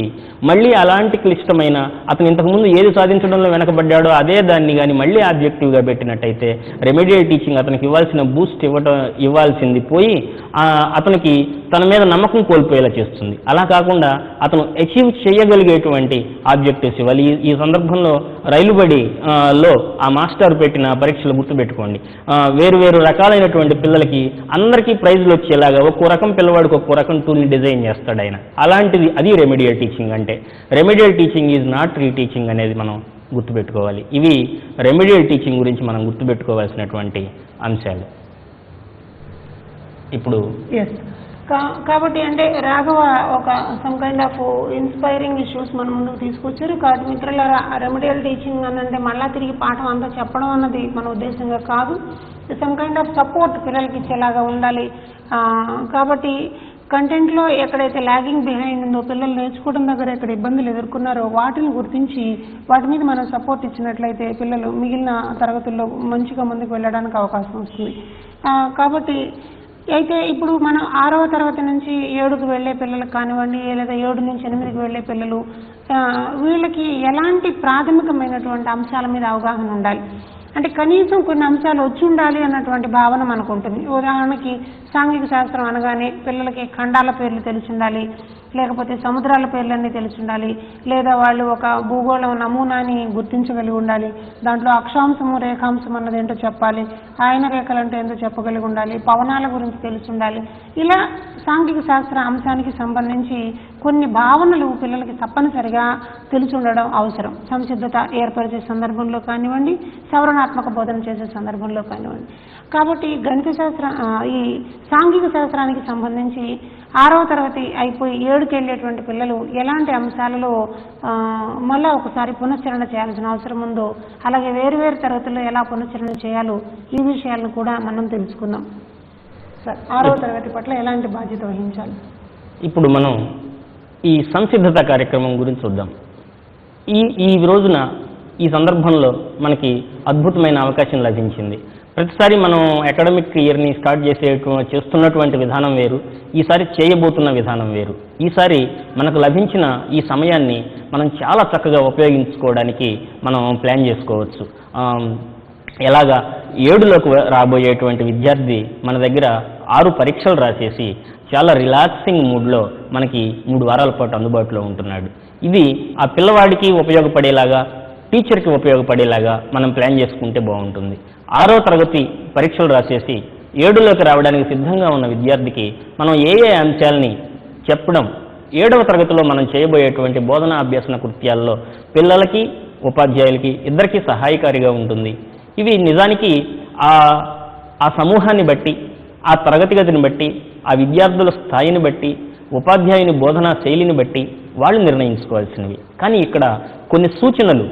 మళ్ళీ అలాంటి క్లిష్టమైన, అతను ఇంతకుముందు ఏది సాధించడంలో వెనకబడ్డాడో అదే దాన్ని కానీ మళ్ళీ ఆబ్జెక్టివ్గా పెట్టినట్టయితే రెమెడియల్ టీచింగ్ అతనికి ఇవ్వాల్సిన బూస్ట్ ఇవ్వాల్సింది పోయి అతనికి తన మీద నమ్మకం కోల్పోయేలా చేస్తుంది. అలా కాకుండా అతను అచీవ్ చేయగలిగేటువంటి ఆబ్జెక్టివ్స్ ఇవ్వాలి. ఈ సందర్భంలో రైలుబడిలో ఆ మాస్టర్ పెట్టిన పరీక్షలు గుర్తుపెట్టుకోండి. వేరు రకాలైనటువంటి పిల్లలకి అందరికీ ప్రైజ్లు వచ్చేలాగా ఒక్కో రకం పిల్లవాడికి ఒక్కో రకం టూల్ని డిజైన్ చేస్తాడు ఆయన. అలాంటిది అది రెమెడియల్ టీచింగ్ అంటే. రెమెడియల్ టీచింగ్ ఈజ్ నాట్ రీటీచింగ్ అనేది మనం గుర్తుపెట్టుకోవాలి. ఇవి రెమెడియల్ టీచింగ్ గురించి మనం గుర్తుపెట్టుకోవాల్సినటువంటి అంశాలు. ఇప్పుడు కాబట్టి అంటే రాఘవ ఒక some kind of inspiring issues మన ముందుకు తీసుకొచ్చారు. కాబట్టి మిత్రులారా, రెమెడియల్ టీచింగ్ అని అంటే మళ్ళా తిరిగి పాఠం అంతా చెప్పడం అన్నది మన ఉద్దేశంగా కాదు. సమ్ కైండ్ ఆఫ్ సపోర్ట్ పిల్లలకి ఇచ్చేలాగా ఉండాలి. కాబట్టి కంటెంట్లో ఎక్కడైతే లాగింగ్ బిహైండ్ ఉందో, పిల్లలు నేర్చుకోవడం దగ్గర ఎక్కడ ఇబ్బందులు ఎదుర్కొన్నారో వాటిని గుర్తించి వాటి మీద మనం సపోర్ట్ ఇచ్చినట్లయితే పిల్లలు మిగిలిన తరగతుల్లో మంచిగా ముందుకు వెళ్ళడానికి అవకాశం వస్తుంది. కాబట్టి అయితే ఇప్పుడు మనం 6వ తరగతి నుంచి 7కు వెళ్ళే పిల్లలకు కానివ్వండి, లేదా 7 నుంచి 8కి వెళ్ళే పిల్లలు, వీళ్ళకి ఎలాంటి ప్రాథమికమైనటువంటి అంశాల మీద అవగాహన ఉండాలి అంటే కనీసం కొన్ని అంశాలు వచ్చి ఉండాలి అన్నటువంటి భావన మనకు ఉంటుంది. ఉదాహరణకి సాంఘిక శాస్త్రం అనగానే పిల్లలకి ఖండాల పేర్లు తెలిసి ఉండాలి, లేకపోతే సముద్రాల పేర్లన్నీ తెలిసి ఉండాలి, లేదా వాళ్ళు ఒక భూగోళం నమూనాని గుర్తించగలిగి ఉండాలి, దాంట్లో అక్షాంశము రేఖాంశం అన్నది ఏంటో చెప్పాలి, ఆయన రేఖలు అంటే ఏంటో చెప్పగలిగి ఉండాలి, పవనాల గురించి తెలిసి ఉండాలి. ఇలా సాంఘిక శాస్త్ర అంశానికి సంబంధించి కొన్ని భావనలు పిల్లలకి తప్పనిసరిగా తెలిసి ఉండడం అవసరం. సంసిద్ధత ఏర్పరిచే సందర్భంలో కానివ్వండి, సవరణాత్మక బోధన చేసే సందర్భంలో కానివ్వండి. కాబట్టి గణిత శాస్త్రం, ఈ సాంఘిక శాస్త్రానికి సంబంధించి 6వ తరగతి అయిపోయి 7కి వెళ్ళేటువంటి పిల్లలు ఎలాంటి అంశాలలో మళ్ళా ఒకసారి పునశ్చరణ చేయాల్సిన అవసరం ఉందో, అలాగే వేరు తరగతుల్లో ఎలా పునశ్చరణ చేయాలో ఈ విషయాలను కూడా మనం తెలుసుకుందాం. సార్, 6వ తరగతి పట్ల ఎలాంటి బాధ్యత వహించాలి? ఇప్పుడు మనం ఈ సంసిద్ధత కార్యక్రమం గురించి చూద్దాం. ఈ రోజున ఈ సందర్భంలో మనకి అద్భుతమైన అవకాశం లభించింది. ప్రతిసారి మనం అకాడమిక్ ఇయర్ని స్టార్ట్ చేస్తున్నటువంటి విధానం వేరు, ఈసారి చేయబోతున్న విధానం వేరు. ఈసారి మనకు లభించిన ఈ సమయాన్ని మనం చాలా చక్కగా ఉపయోగించుకోవడానికి మనం ప్లాన్ చేసుకోవచ్చు. ఎలాగా 7లోకి రాబోయేటువంటి విద్యార్థి మన దగ్గర 6 పరీక్షలు రాసేసి చాలా రిలాక్సింగ్ మూడ్లో మనకి 3 వారాల పాటు అందుబాటులో ఉంటున్నాడు. ఇది ఆ పిల్లవాడికి ఉపయోగపడేలాగా, టీచర్కి ఉపయోగపడేలాగా మనం ప్లాన్ చేసుకుంటే బాగుంటుంది. 6వ తరగతి పరీక్షలు రాసేసి 7లోకి రావడానికి సిద్ధంగా ఉన్న విద్యార్థికి మనం ఏ అంశాలని చెప్పడం 7వ తరగతిలో మనం చేయబోయేటువంటి బోధనా అభ్యసన కృత్యాల్లో పిల్లలకి ఉపాధ్యాయులకి ఇద్దరికీ సహాయకారిగా ఉంటుంది. ఇవి నిజానికి ఆ సమూహాన్ని బట్టి, ఆ తరగతి గతిని బట్టి, ఆ విద్యార్థుల స్థాయిని బట్టి, ఉపాధ్యాయుని బోధనా శైలిని బట్టి వాళ్ళు నిర్ణయించుకోవాల్సినవి. కానీ ఇక్కడ కొన్ని సూచనలు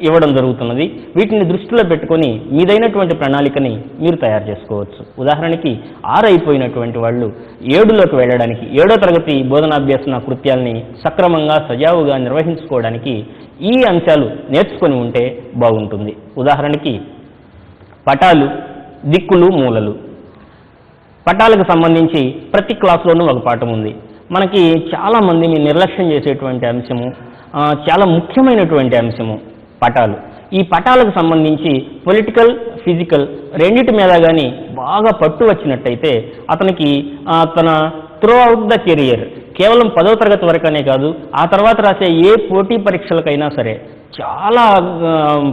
ఇవ్వడం జరుగుతున్నది. వీటిని దృష్టిలో పెట్టుకొని మీదైనటువంటి ప్రణాళికని మీరు తయారు చేసుకోవచ్చు. ఉదాహరణకి 6 అయిపోయినటువంటి వాళ్ళు 7లోకి వెళ్ళడానికి, 7వ తరగతి బోధనాభ్యసన కృత్యాల్ని సక్రమంగా సజావుగా నిర్వహించుకోవడానికి ఈ అంశాలు నేర్చుకొని ఉంటే బాగుంటుంది. ఉదాహరణకి పటాలు, దిక్కులు, మూలలు. పటాలకు సంబంధించి ప్రతి క్లాసులోనూ ఒక పాఠం ఉంది. మనకి చాలామంది నిర్లక్ష్యం చేసేటువంటి అంశము, చాలా ముఖ్యమైనటువంటి అంశము పటాలు. ఈ పటాలకు సంబంధించి పొలిటికల్, ఫిజికల్ రెండిటి మీద కానీ బాగా పట్టు వచ్చినట్టయితే అతనికి తన త్రూ అవుట్ ద కెరియర్ కేవలం 10వ తరగతి వరకనే కాదు, ఆ తర్వాత రాసే ఏ పోటీ పరీక్షలకైనా సరే చాలా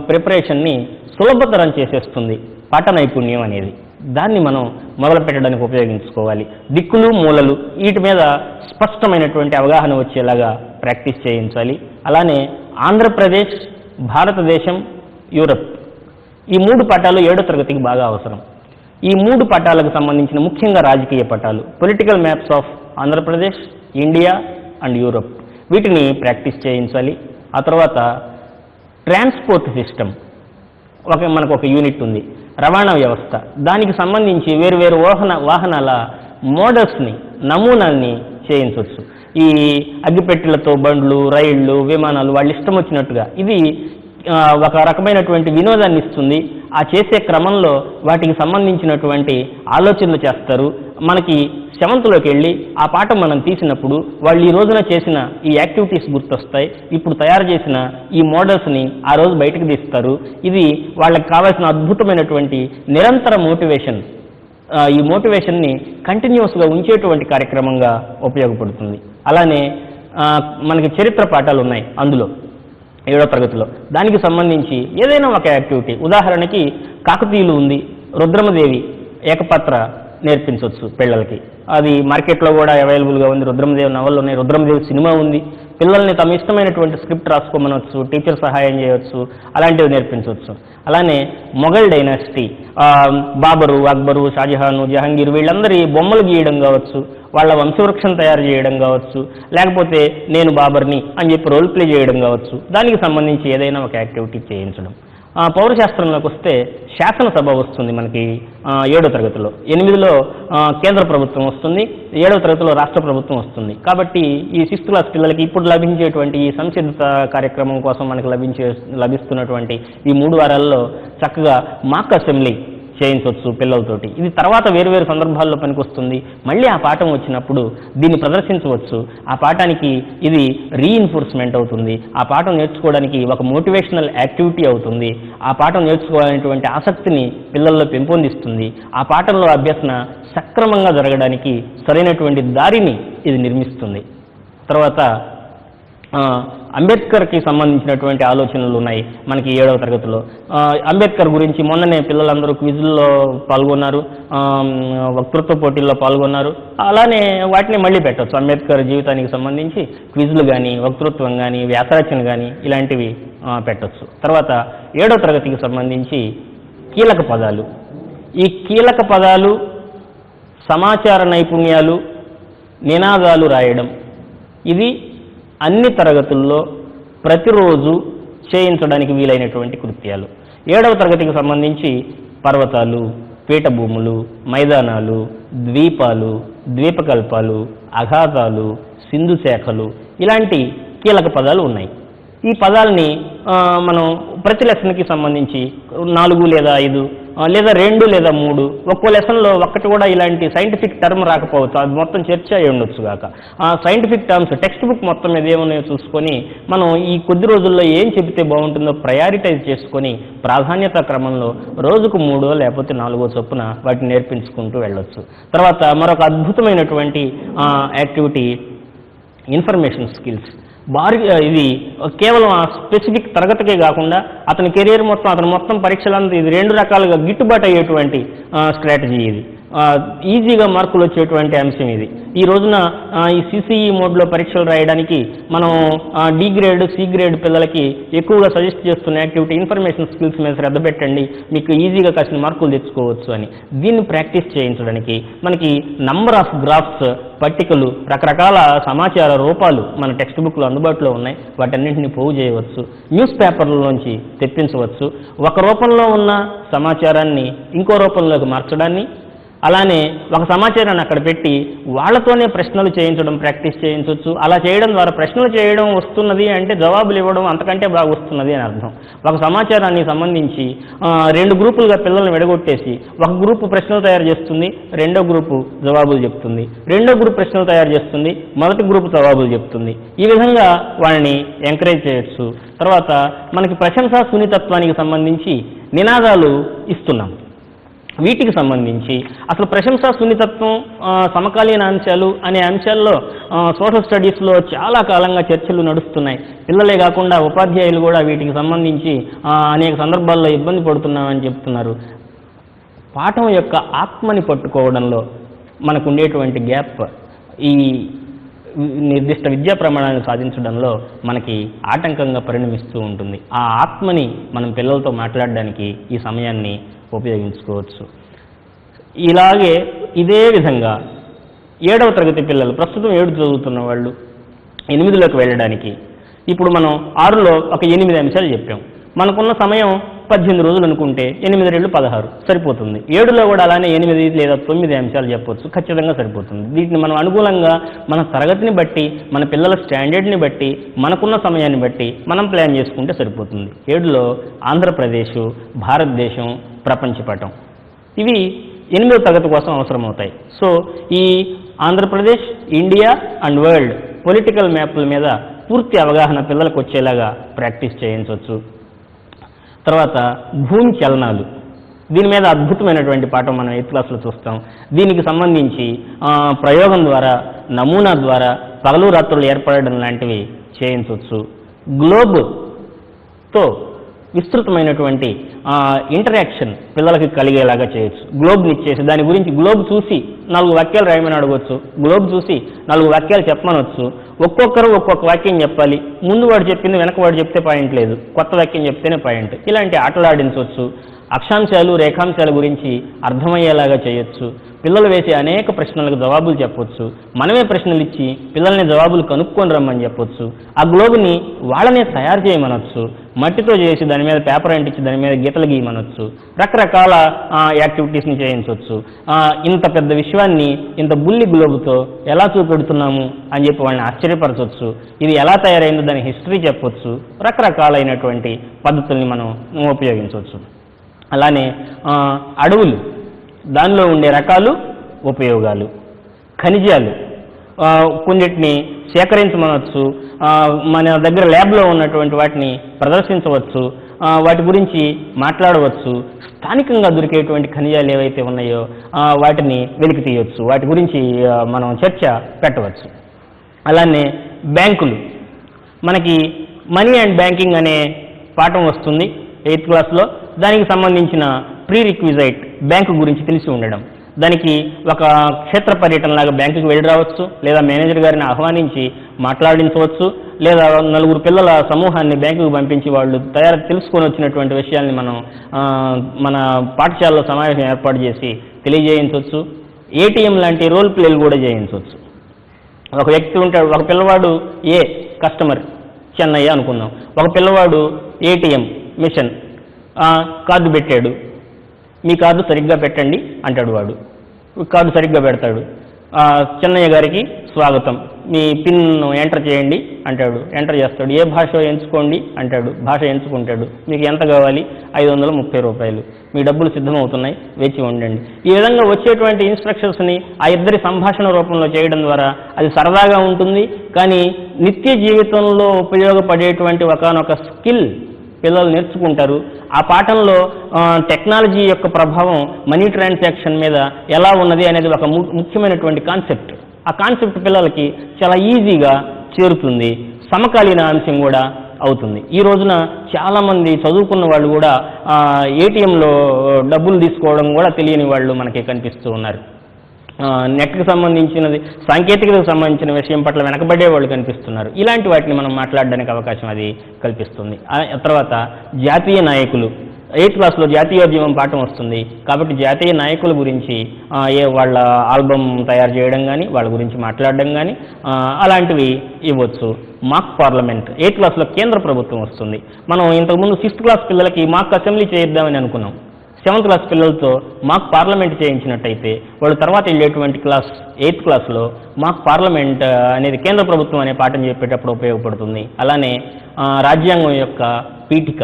ప్రిపరేషన్ని సులభతరం చేసేస్తుంది పాఠ నైపుణ్యం అనేది. దాన్ని మనం మొదలు పెట్టడానికి ఉపయోగించుకోవాలి. దిక్కులు, మూలలు వీటి మీద స్పష్టమైనటువంటి అవగాహన వచ్చేలాగా ప్రాక్టీస్ చేయించాలి. అలానే ఆంధ్రప్రదేశ్, భారతదేశం, యూరప్ ఈ 3 పాఠాలు 7వ తరగతికి బాగా అవసరం. ఈ 3 పాఠాలకు సంబంధించిన ముఖ్యంగా రాజకీయ పాఠాలు, political maps of Andhra Pradesh, India and Europe వీటిని ప్రాక్టీస్ చేయించాలి. ఆ తర్వాత ట్రాన్స్పోర్ట్ సిస్టమ్ మనకు ఒక యూనిట్ ఉంది, రవాణా వ్యవస్థ. దానికి సంబంధించి వేరు వాహనాల మోడల్స్ని, నమూనాల్ని చేయించవచ్చు. ఈ అగ్గిపెట్టెలతో బండ్లు, రైళ్లు, విమానాలు వాళ్ళు ఇష్టం వచ్చినట్టుగా ఇది ఒక రకమైనటువంటి వినోదాన్ని ఇస్తుంది. ఆ చేసే క్రమంలో వాటికి సంబంధించినటువంటి ఆలోచనలు చేస్తారు. మనకి 7th వెళ్ళి ఆ పాఠం మనం తీసినప్పుడు వాళ్ళు ఈ రోజున చేసిన ఈ యాక్టివిటీస్ గుర్తొస్తాయి. ఇప్పుడు తయారు చేసిన ఈ మోడల్స్ని ఆ రోజు బయటకు తీస్తారు. ఇది వాళ్ళకి కావాల్సిన అద్భుతమైనటువంటి నిరంతర మోటివేషన్, ఈ మోటివేషన్ని కంటిన్యూస్గా ఉంచేటువంటి కార్యక్రమంగా ఉపయోగపడుతుంది. అలానే మనకి చరిత్ర పాఠాలు ఉన్నాయి అందులో 7వ తరగతిలో. దానికి సంబంధించి ఏదైనా ఒక యాక్టివిటీ, ఉదాహరణకి కాకతీయులు ఉంది, రుద్రమదేవి ఏకపాత్ర నేర్పించవచ్చు పిల్లలకి. అది మార్కెట్లో కూడా అవైలబుల్గా ఉంది. రుద్రమదేవి నవళ్ళు ఉన్నాయి, రుద్రమదేవి సినిమా ఉంది. పిల్లల్ని తమ ఇష్టమైనటువంటి స్క్రిప్ట్ రాసుకోమనవచ్చు, టీచర్ సహాయం చేయవచ్చు, అలాంటివి నేర్పించవచ్చు. అలానే మొఘల్ డైనాసిటీ, బాబరు, అక్బరు, షాజహాను, జహాంగీర్ వీళ్ళందరి బొమ్మలు గీయడం కావచ్చు, వాళ్ళ వంశవృక్షం తయారు చేయడం కావచ్చు, లేకపోతే నేను బాబర్ని అని చెప్పి రోల్ ప్లే చేయడం కావచ్చు. దానికి సంబంధించి ఏదైనా ఒక యాక్టివిటీ చేయించడం. పౌరశాస్త్రంలోకి వస్తే శాసనసభ వస్తుంది మనకి 7వ తరగతిలో. 8లో కేంద్ర ప్రభుత్వం వస్తుంది, 7వ తరగతిలో రాష్ట్ర ప్రభుత్వం వస్తుంది. కాబట్టి ఈ 6th క్లాస్ పిల్లలకి ఇప్పుడు లభించేటువంటి ఈ సంసిద్ధత కార్యక్రమం కోసం మనకు లభిస్తున్నటువంటి ఈ 3 వారాల్లో చక్కగా మాక్ అసెంబ్లీ చేయించవచ్చు పిల్లలతోటి. ఇది తర్వాత వేరు సందర్భాల్లో పనికొస్తుంది. మళ్ళీ ఆ పాఠం వచ్చినప్పుడు దీన్ని ప్రదర్శించవచ్చు. ఆ పాఠానికి ఇది రీఇన్ఫోర్స్మెంట్ అవుతుంది. ఆ పాఠం నేర్చుకోవడానికి ఒక మోటివేషనల్ యాక్టివిటీ అవుతుంది. ఆ పాఠం నేర్చుకోవాలనేటువంటి ఆసక్తిని పిల్లల్లో పెంపొందిస్తుంది. ఆ పాఠంలో అభ్యసన సక్రమంగా జరగడానికి సరైనటువంటి దారిని ఇది నిర్మిస్తుంది. తర్వాత అంబేద్కర్కి సంబంధించినటువంటి ఆలోచనలు ఉన్నాయి మనకి 7వ తరగతిలో. అంబేద్కర్ గురించి మొన్ననే పిల్లలందరూ క్విజ్ల్లో పాల్గొన్నారు, వక్తృత్వ పోటీల్లో పాల్గొన్నారు. అలానే వాటిని మళ్ళీ పెట్టవచ్చు. అంబేద్కర్ జీవితానికి సంబంధించి క్విజ్లు కానీ, వక్తృత్వం కానీ, వ్యాసరచన కానీ ఇలాంటివి పెట్టవచ్చు. తర్వాత 7వ తరగతికి సంబంధించి కీలక పదాలు. ఈ కీలక పదాలు, సమాచార నైపుణ్యాలు, నినాదాలు రాయడం ఇది అన్ని తరగతుల్లో ప్రతిరోజు చేయించడానికి వీలైనటువంటి కృత్యాలు. 7వ తరగతికి సంబంధించి పర్వతాలు, పీఠభూములు, మైదానాలు, ద్వీపాలు, ద్వీపకల్పాలు, అఘాతాలు, సింధు శాఖలు ఇలాంటి కీలక పదాలు ఉన్నాయి. ఈ పదాలని మనం ప్రతి లెసన్కి సంబంధించి 4 లేదా 5 లేదా 2 లేదా 3 ఒక్కో లెసన్లో ఒక్కటి కూడా ఇలాంటి సైంటిఫిక్ టర్మ్ రాకపోవచ్చు, అది మొత్తం చర్చ అయి ఉండొచ్చు కాక. ఆ సైంటిఫిక్ టర్మ్స్ టెక్స్ట్ బుక్ మొత్తం మీద ఏమున్నాయో చూసుకొని మనం ఈ కొద్ది రోజుల్లో ఏం చెబితే బాగుంటుందో ప్రయారిటైజ్ చేసుకొని ప్రాధాన్యత క్రమంలో రోజుకు 3 లేకపోతే 4 చొప్పున వాటిని నేర్పించుకుంటూ వెళ్ళొచ్చు. తర్వాత మరొక అద్భుతమైనటువంటి యాక్టివిటీ ఇన్ఫర్మేషన్ స్కిల్స్. ఇది కేవలం ఆ స్పెసిఫిక్ తరగతికే కాకుండా అతని కెరీర్ మొత్తం, అతని మొత్తం పరీక్షలంతా ఇది 2 రకాలుగా గిట్టుబాటు అయ్యేటువంటి స్ట్రాటజీ. ఇది ఈజీగా మార్కులు వచ్చేటువంటి అంశం. ఇది ఈ రోజున ఈ సిసిఈ మోడ్లో పరీక్షలు రాయడానికి మనం డి గ్రేడ్, సి గ్రేడ్ పిల్లలకి ఎక్కువగా సజెస్ట్ చేస్తున్న యాక్టివిటీ ఇన్ఫర్మేషన్ స్కిల్స్ మీద శ్రద్ధ పెట్టండి, మీకు ఈజీగా కాసిన మార్కులు తెచ్చుకోవచ్చు అని. దీన్ని ప్రాక్టీస్ చేయించడానికి మనకి నంబర్ ఆఫ్ గ్రాఫ్స్, పట్టికలు, రకరకాల సమాచార రూపాలు మన టెక్స్ట్ బుక్లో అందుబాటులో ఉన్నాయి. వాటన్నింటినీ పోగు చేయవచ్చు, న్యూస్ పేపర్లలోంచి తెప్పించవచ్చు. ఒక రూపంలో ఉన్న సమాచారాన్ని ఇంకో రూపంలోకి మార్చడాన్ని, అలానే ఒక సమాచారాన్ని అక్కడ పెట్టి వాళ్ళతోనే ప్రశ్నలు చేయించడం ప్రాక్టీస్ చేయించవచ్చు. అలా చేయడం ద్వారా ప్రశ్నలు చేయడం వస్తున్నది అంటే జవాబులు ఇవ్వడం అంతకంటే బాగా వస్తున్నది అని అర్థం. ఒక సమాచారాన్ని సంబంధించి 2 గ్రూపులుగా పిల్లల్ని విడగొట్టేసి ఒక గ్రూపు ప్రశ్నలు తయారు చేస్తుంది, రెండో గ్రూపు జవాబులు చెప్తుంది, రెండో గ్రూప్ ప్రశ్నలు తయారు చేస్తుంది, మొదటి గ్రూపు జవాబులు చెప్తుంది. ఈ విధంగా వాళ్ళని ఎంకరేజ్ చేయొచ్చు. తర్వాత మనకి ప్రశంసా సున్నితత్వానికి సంబంధించి నినాదాలు ఇస్తున్నాం. వీటికి సంబంధించి అసలు ప్రశంసా సున్నితత్వం, సమకాలీన అంశాలు అనే అంశాల్లో సోషల్ స్టడీస్లో చాలా కాలంగా చర్చలు నడుస్తున్నాయి. పిల్లలే కాకుండా ఉపాధ్యాయులు కూడా వీటికి సంబంధించి అనేక సందర్భాల్లో ఇబ్బంది పడుతున్నామని చెప్తున్నారు. పాఠం యొక్క ఆత్మని పట్టుకోవడంలో మనకు ఉండేటువంటి గ్యాప్ ఈ నిర్దిష్ట విద్యా ప్రమాణాలను సాధించడంలో మనకి ఆటంకంగా పరిణమిస్తూ ఉంటుంది. ఆ ఆత్మని మనం పిల్లలతో మాట్లాడడానికి ఈ సమయాన్ని ఉపయోగించుకోవచ్చు. ఇలాగే ఇదే విధంగా 7వ తరగతి పిల్లలు, ప్రస్తుతం 7 చదువుతున్న వాళ్ళు 8లోకి వెళ్ళడానికి ఇప్పుడు మనం 6లో ఒక 8 అంశాలు చెప్పాం. మనకున్న సమయం 18 రోజులు అనుకుంటే 8 రెళ్ళు 16 సరిపోతుంది. 7లో కూడా అలానే 8 లేదా 9 అంశాలు చెప్పవచ్చు, ఖచ్చితంగా సరిపోతుంది. వీటిని మనం అనుకూలంగా మన తరగతిని బట్టి, మన పిల్లల స్టాండర్డ్ని బట్టి, మనకున్న సమయాన్ని బట్టి మనం ప్లాన్ చేసుకుంటే సరిపోతుంది. 7లో ఆంధ్రప్రదేశ్, భారతదేశం, ప్రపంచపటం ఇవి 8వ తరగతి కోసం అవసరమవుతాయి. సో ఈ Andhra Pradesh, India and world political మ్యాప్ల మీద పూర్తి అవగాహన పిల్లలకు వచ్చేలాగా ప్రాక్టీస్ చేయించవచ్చు. తర్వాత భూమి చలనాలు, దీని మీద అద్భుతమైనటువంటి పాఠం మనం 8th క్లాస్లో చూస్తాం. దీనికి సంబంధించి ప్రయోగం ద్వారా, నమూనా ద్వారా పగలు రాత్రులు ఏర్పడడం లాంటివి చేయించవచ్చు. గ్లోబ్తో విస్తృతమైనటువంటి ఇంటరాక్షన్ పిల్లలకి కలిగేలాగా చేయొచ్చు. గ్లోబ్ని ఇచ్చేసి దాని గురించి గ్లోబ్ చూసి 4 వాక్యాలు రాయమని అడగవచ్చు, గ్లోబ్ చూసి 4 వాక్యాలు చెప్పమనొచ్చు. ఒక్కొక్కరు ఒక్కొక్క వాక్యం చెప్పాలి, ముందు వాడు చెప్పింది వెనక వాడు చెప్తే పాయింట్ లేదు, కొత్త వాక్యం చెప్తేనే పాయింట్. ఇలాంటి ఆటలు ఆడించవచ్చు. అక్షాంశాలు, రేఖాంశాల గురించి అర్థమయ్యేలాగా చేయొచ్చు. పిల్లలు వేసే అనేక ప్రశ్నలకు జవాబులు చెప్పొచ్చు. మనమే ప్రశ్నలు ఇచ్చి పిల్లల్ని జవాబులు కనుక్కొని రమ్మని చెప్పొచ్చు. ఆ గ్లోబ్ని వాళ్ళనే తయారు చేయమనొచ్చు, మట్టితో చేసి దాని మీద పేపర్ అంటించి దాని మీద గీతలు గీయమనొచ్చు. రకరకాల యాక్టివిటీస్ని చేయించవచ్చు. ఇంత పెద్ద విశ్వాన్ని ఇంత బుల్లి గ్లోబ్తో ఎలా చూపెడుతున్నాము అని చెప్పి వాళ్ళని ఆశ్చర్యపరచవచ్చు. ఇది ఎలా తయారైందో దాని హిస్టరీ చెప్పొచ్చు. రకరకాలైనటువంటి పద్ధతుల్ని మనం ఉపయోగించవచ్చు. అలానే అడవులు, దానిలో ఉండే రకాలు, ఉపయోగాలు, ఖనిజాలు కొన్నిటిని సేకరించమనవచ్చు. మన దగ్గర ల్యాబ్లో ఉన్నటువంటి వాటిని ప్రదర్శించవచ్చు, వాటి గురించి మాట్లాడవచ్చు. స్థానికంగా దొరికేటువంటి ఖనిజాలు ఏవైతే ఉన్నాయో వాటిని వెలికి తీయవచ్చు, వాటి గురించి మనం చర్చ పెట్టవచ్చు. అలానే బ్యాంకులు, మనకి మనీ అండ్ బ్యాంకింగ్ అనే పాఠం వస్తుంది 8th క్లాస్లో. దానికి సంబంధించిన ప్రీ రిక్విజైట్ బ్యాంకు గురించి తెలిసి ఉండడం, దానికి ఒక క్షేత్ర పర్యటనలాగా బ్యాంకుకి వెళ్ళి రావచ్చు, లేదా మేనేజర్ గారిని ఆహ్వానించి మాట్లాడించవచ్చు, లేదా 4 పిల్లల సమూహాన్ని బ్యాంకుకు పంపించి వాళ్ళు తెలుసుకొని వచ్చినటువంటి విషయాల్ని మనం మన పాఠశాలలో సమావేశం ఏర్పాటు చేసి తెలియజేయించవచ్చు. ఏటీఎం లాంటి రోల్ ప్లేలు కూడా చేయించవచ్చు. ఒక వ్యక్తి ఉంటాడు, ఒక పిల్లవాడు ఏ కస్టమర్ చెన్నయ్య అనుకుందాం, ఒక పిల్లవాడు ఏటీఎం మిషన్ కార్డు పెట్టాడు, మీ కార్డు సరిగ్గా పెట్టండి అంటాడు. వాడు కార్డు సరిగ్గా పెడతాడు. చెన్నయ్య గారికి స్వాగతం, మీ పిన్ ఎంటర్ చేయండి అంటాడు. ఎంటర్ చేస్తాడు. ఏ భాష ఎంచుకోండి అంటాడు. భాష ఎంచుకుంటాడు. మీకు ఎంత కావాలి? 530 రూపాయలు. మీ డబ్బులు సిద్ధమవుతున్నాయి, వేచి ఉండండి. ఈ విధంగా వచ్చేటువంటి ఇన్స్ట్రక్షన్స్ని ఆ ఇద్దరి సంభాషణ రూపంలో చేయడం ద్వారా అది సరదాగా ఉంటుంది, కానీ నిత్య జీవితంలో ఉపయోగపడేటువంటి ఒకానొక స్కిల్ పిల్లలు నేర్చుకుంటారు. ఆ పాఠంలో టెక్నాలజీ యొక్క ప్రభావం మనీ ట్రాన్సాక్షన్ మీద ఎలా ఉన్నది అనేది ఒక ముఖ్యమైనటువంటి కాన్సెప్ట్. ఆ కాన్సెప్ట్ పిల్లలకి చాలా ఈజీగా చేరుతుంది, సమకాలీన అంశం కూడా అవుతుంది. ఈ రోజున చాలామంది చదువుకున్న వాళ్ళు కూడా ఏటీఎంలో డబ్బులు తీసుకోవడం కూడా తెలియని వాళ్ళు మనకి కనిపిస్తూ ఉన్నారు. నెట్కి సంబంధించినది, సాంకేతికతకు సంబంధించిన విషయం పట్ల వెనకబడే వాళ్ళు కనిపిస్తున్నారు. ఇలాంటి వాటిని మనం మాట్లాడడానికి అవకాశం అది కల్పిస్తుంది. తర్వాత జాతీయ నాయకులు, 8th క్లాస్లో జాతీయోద్యమం పాఠం వస్తుంది కాబట్టి జాతీయ నాయకుల గురించి వాళ్ళ ఆల్బమ్ తయారు చేయడం కానీ, వాళ్ళ గురించి మాట్లాడడం కానీ అలాంటివి ఇవ్వచ్చు. మాక్ పార్లమెంట్ 8th క్లాస్లో కేంద్ర ప్రభుత్వం వస్తుంది. మనం ఇంతకుముందు 6th క్లాస్ పిల్లలకి మాక్ అసెంబ్లీ చేయిద్దామని అనుకున్నాం. 7th క్లాస్ పిల్లలతో మాక్ పార్లమెంట్ చేయించినట్టయితే వాళ్ళు తర్వాత వెళ్ళేటువంటి క్లాస్ 8th క్లాస్లో మాక్ పార్లమెంట్ అనేది కేంద్ర ప్రభుత్వం అనే పాఠం చెప్పేటప్పుడు ఉపయోగపడుతుంది. అలానే రాజ్యాంగం యొక్క పీఠిక,